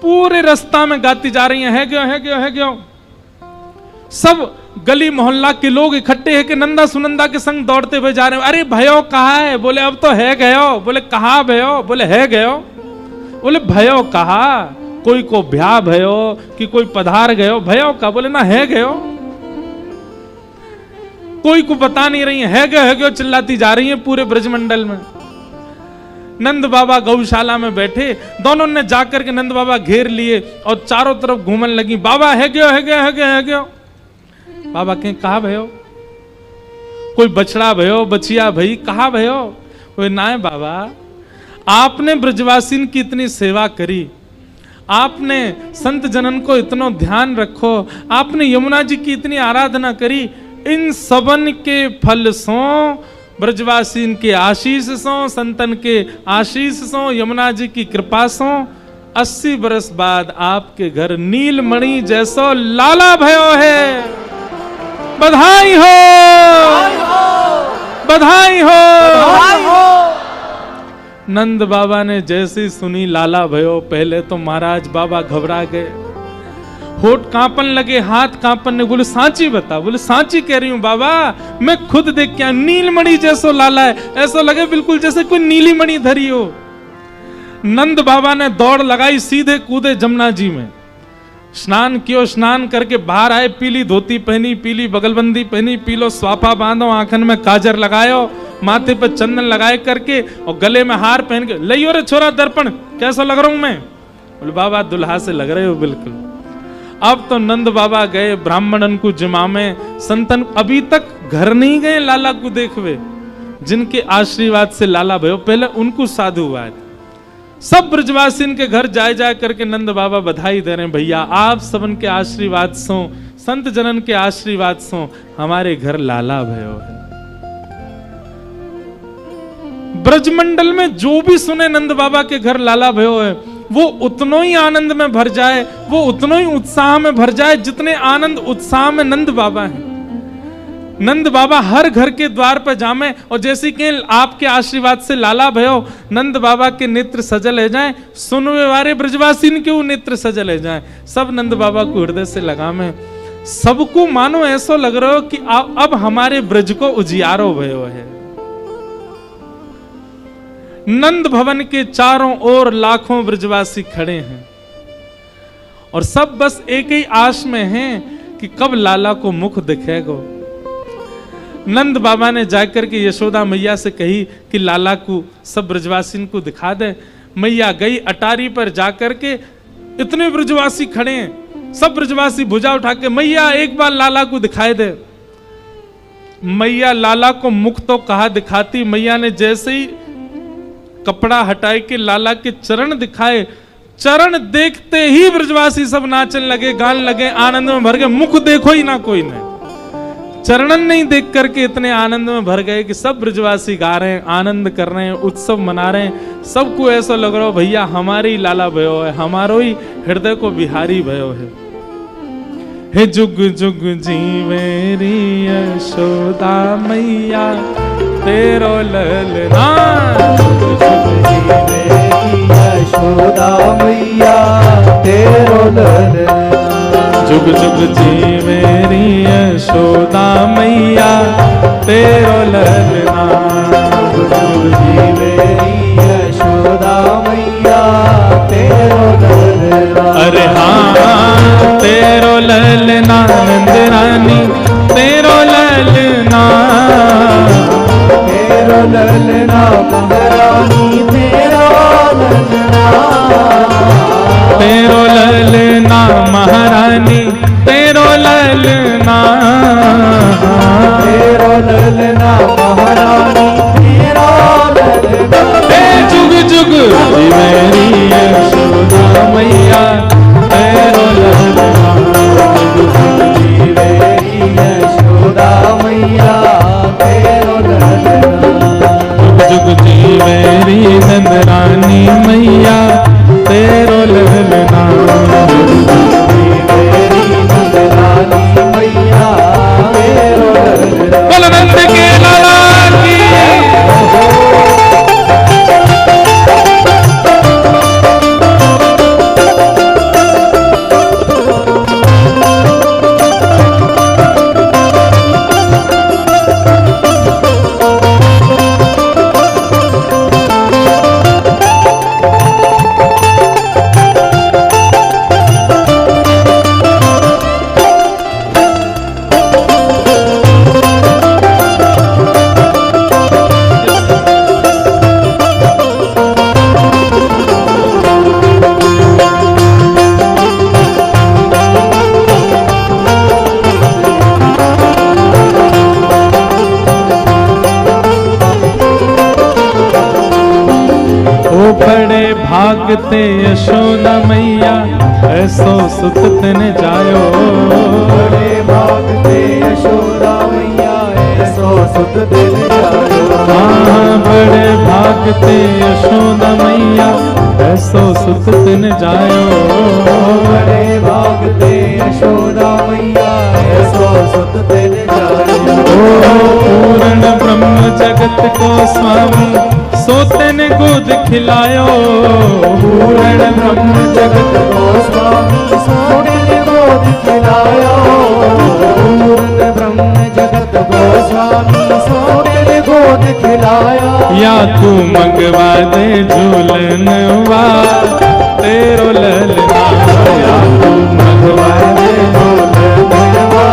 पूरे रास्ता में गाती जा रही है गयो है गयो है गयो। सब गली मोहल्ला के लोग इकट्ठे हैं कि नंदा सुनंदा के संग दौड़ते हुए जा रहे हैं। अरे भयो कहाँ है? बोले अब तो है गयो। बोले कहाँ भयो? बोले है गयो। बोले भयो कहा? कोई को ब्याह भयो कि कोई पधार गयो, भयो का? बोले ना है गयो। कोई को बता नहीं रही है गयो चिल्लाती जा रही है पूरे ब्रजमंडल में। नंद बाबा गौशाला में बैठे, दोनों ने जाकर के नंद बाबा घेर लिए और चारों तरफ घूमने लगी। बाबा है गयो है गयो है गयो है गयो। बाबा कहें कहा भयो? कोई बछड़ा भयो, बचिया भई, कहा भयो? बोले ना है बाबा, आपने ब्रजवासीन की इतनी सेवा करी, आपने संत जनन को इतना ध्यान रखो, आपने यमुना जी की इतनी आराधना करी, इन सबन के फल सो, ब्रजवासीन के आशीष सो, संतन के आशीष सो, यमुना जी की कृपा सो 80 बरस बाद आपके घर नीलमणि जैसो लाला भयो है। बधाई हो, बधाई हो। नंद बाबा ने जैसी सुनी लाला भयो, पहले तो महाराज बाबा घबरा गए, होठ कांपन लगे, हाथ कांपन लगे। बोले सांची बता? बोले सांची कह रही हूं बाबा, मैं खुद देख के नीलमणि जैसो लाला है, ऐसा लगे बिल्कुल जैसे कोई नीली मणि धरी हो। नंद बाबा ने दौड़ लगाई, सीधे कूदे जमुना जी में, स्नान कियो, स्नान करके बाहर आए, पीली धोती पहनी, पीली बगलबंदी पहनी, पीलो स्वाफा बांधो, आंखन में काजर लगायो, माथे पर चंदन लगाए करके और गले में हार पहन के, लियो रे छोरा दर्पण, कैसा लग रहा हूं मैं? बोले बाबा दुल्हा से लग रहे हो बिल्कुल। अब तो नंद बाबा गए ब्राह्मणन को जिमा में, संतन अभी तक घर नहीं गए लाला को देखवे, जिनके आशीर्वाद से लाला भयो, पहले उनको साधु हुआ। सब ब्रजवासीन के घर जाए जाए करके नंद बाबा बधाई दे रहे हैं, भैया आप सबन के आशीर्वाद सो, संत जनन के आशीर्वाद सो हमारे घर लाला भयो है। ब्रजमंडल में जो भी सुने नंद बाबा के घर लाला भयो है, वो उतनो ही आनंद में भर जाए, वो उतनो ही उत्साह में भर जाए जितने आनंद उत्साह में नंद बाबा हैं। नंद बाबा हर घर के द्वार पर जामे और जैसे कि आपके आशीर्वाद से लाला भयो, नंद बाबा के नेत्र सजल है जाए, सुनवे वारे ब्रजवासीन के वो नेत्र सजल है जाए, सब नंद बाबा को हृदय से लगामे। सबको मानो ऐसा लग रहा हो कि अब हमारे ब्रज को उजियारो भयो है। नंद भवन के चारों ओर लाखों ब्रजवासी खड़े हैं और सब बस एक ही आश में हैं कि कब लाला को मुख दिखेगा। नंद बाबा ने जाकर के यशोदा मैया से कही कि लाला को सब ब्रजवासी को दिखा दे। मैया गई अटारी पर जाकर के, इतने ब्रजवासी खड़े हैं, सब ब्रजवासी भुजा उठा के मैया एक बार लाला को दिखाई दे। मैया लाला को मुख तो कहा दिखाती, मैया ने जैसे ही कपड़ा हटाए के लाला के चरण दिखाए, चरण देखते ही ब्रजवासी सब नाचने लगे, गाने लगे, आनंद में भर गए। मुख देखो ही ना कोई ने, चरणन नहीं देख करके इतने आनंद में भर गए कि सब ब्रजवासी गा रहे हैं, आनंद कर रहे हैं, उत्सव मना रहे हैं। सबको ऐसा लग रहा हो भैया हमारे ही लाला भयो है, हमारो ही हृदय को बिहारी भयो है। हे जुग जुग जीवेरी यशोदा मैया तेरो ललना, यशोदा मैया तेरो ललना, जुग जुग जीवेरी यशोदा मैया तेरो ललना, जुग जीवेरी यशोदा मैया तेरो ललना। अरे हाँ तेरो ललना नंद रानी तेरो ललना, तेरो ललना महारानी तेरो ललना, तेरो ललना महारानी तेरो ललना, तेरो ललना महारानी तेरो ललना। हे जुग जुग जीवेरी यशोदा मैया तेरो ललना, जुग जुग जीवेरी यशोदा मैया तेरो ललना, जुग जुग जीवेरी नंद रानी मैया तेरो ललना, जीवेरी भागते यशोदा मैया ऐसो सुत तिन जायो। बड़े भागते यशोदा मैया ऐसो सुत तिन जायो। हाँ बड़े भागते यशोदा मैया ऐसो सुत तिन जायो। बड़े भागते यशोदा मैया ऐसो सुत तिन जायो। पूर्ण ब्रह्म जगत को स्वामी सोते ने गोद खिलायो। पूर्ण ब्रह्म जगत को स्वामी सोते ने गोद खिलायो। पूर्ण ब्रह्म जगत को स्वामी सोते ने गोद खिलायो। या तू मंगवा दे झूलनवा तेरो ललना। या तू मंगवा दे झूलनवा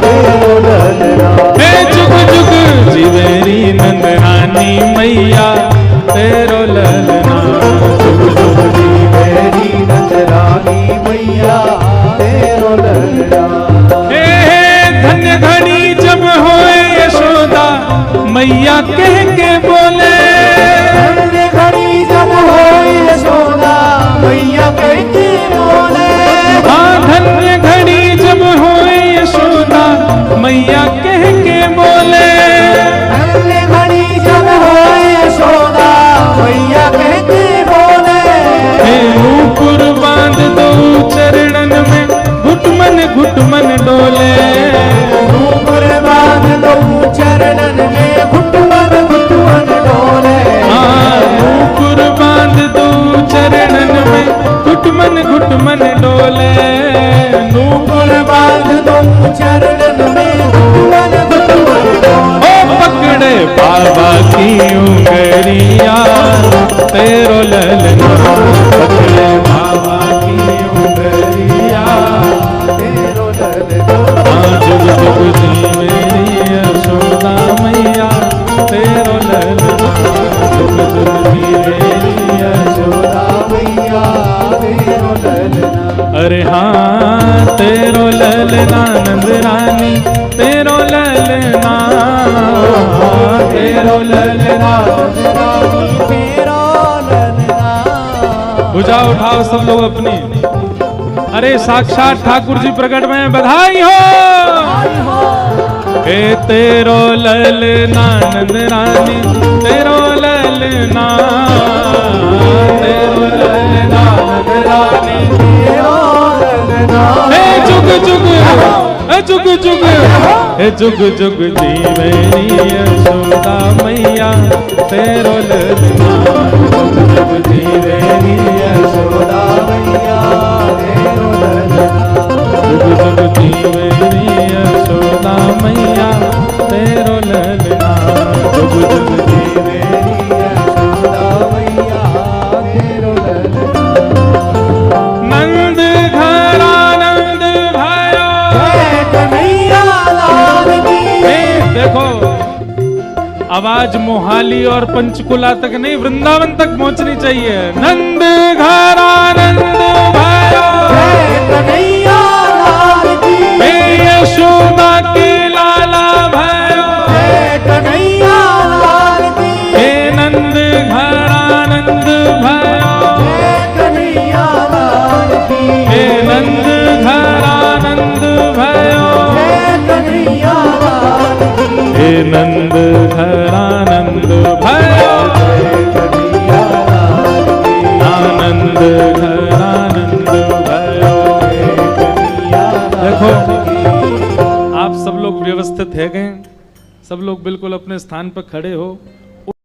तेरो ललना। हे जुग जुग जीवेरी नंदरानी मैया तेरो ललना। जुग जुग जीवेरी नंदरानी मैया तेरो ललना। हे धन्य घड़ी जब होए यशोदा मैया कह के बोले। धन्य घड़ी जब होए यशोदा मैया कह के बोले। हाँ धन्य घड़ी जब होए यशोदा मैया कह के बोले। धन्य घड़ी जब होए यशोदा मैया कह के बोले। हे नूपुर बांध दो चरणन में घुटमन डोले। नूपुर बांध दो चरणन में घुटमन डोले। हाँ नूपुर बांध दो चरणन में घुटमन डोले। नूपुर बांध दो चरणन में घुटमन डोले। ओ पकड़े बाबा की उंगलिया तेरो ललना। पकड़े बाबा की उंगलिया तेरो ललना। हाँ जुग जुग जीवेरी यशोदा मैया तेरो ललना। जुग जुग जीवेरी यशोदा मैया तेरो ललना। अरे हाँ तेरो ललना नंदरानी तेरो ललना। तेरो ललना तेरो ललना। भुजा उठाओ सब लोग अपनी। अरे साक्षात ठाकुर जी प्रकट में बधाई हो। हे तेरो ललना नंदरानी तेरो ललना। तेरो ललना नंदरानी तेरो ललना। हे जुग जुग हे जुग जुग हे जुग जुग जीवेरी यशोदा मैया तेरो ललना। जुग जुग जीवेरी यशोदा मैया तेरो ललना। जुग जुग जीवेरी यशोदा मैया तेरो ललना। जुग जुग जीवेरी यशोदा मैया तेरो ललना। नंद घर आनंद भयो। जय कन्हैया लाल की। देखो आवाज मोहाली और पंचकुला तक नहीं वृंदावन तक पहुंचनी चाहिए। नंद घर आनंद भयो। जय कन्हैया लाल की। हे यशोदा के लाला भयो। जय कन्हैया लाल की। हे नंद घर आनंद भयो। जय कन्हैया लाल की। हे नंद घर आनंद भयो। जय कन्हैया लाल की। हे नंद घर आनंद भयो। जय कन्हैया लाल की। आनंद घर आनंद भयो। जय कन्हैया देखो लाल की। आप सब लोग व्यवस्थित है गए। सब लोग बिल्कुल अपने स्थान पर खड़े हो।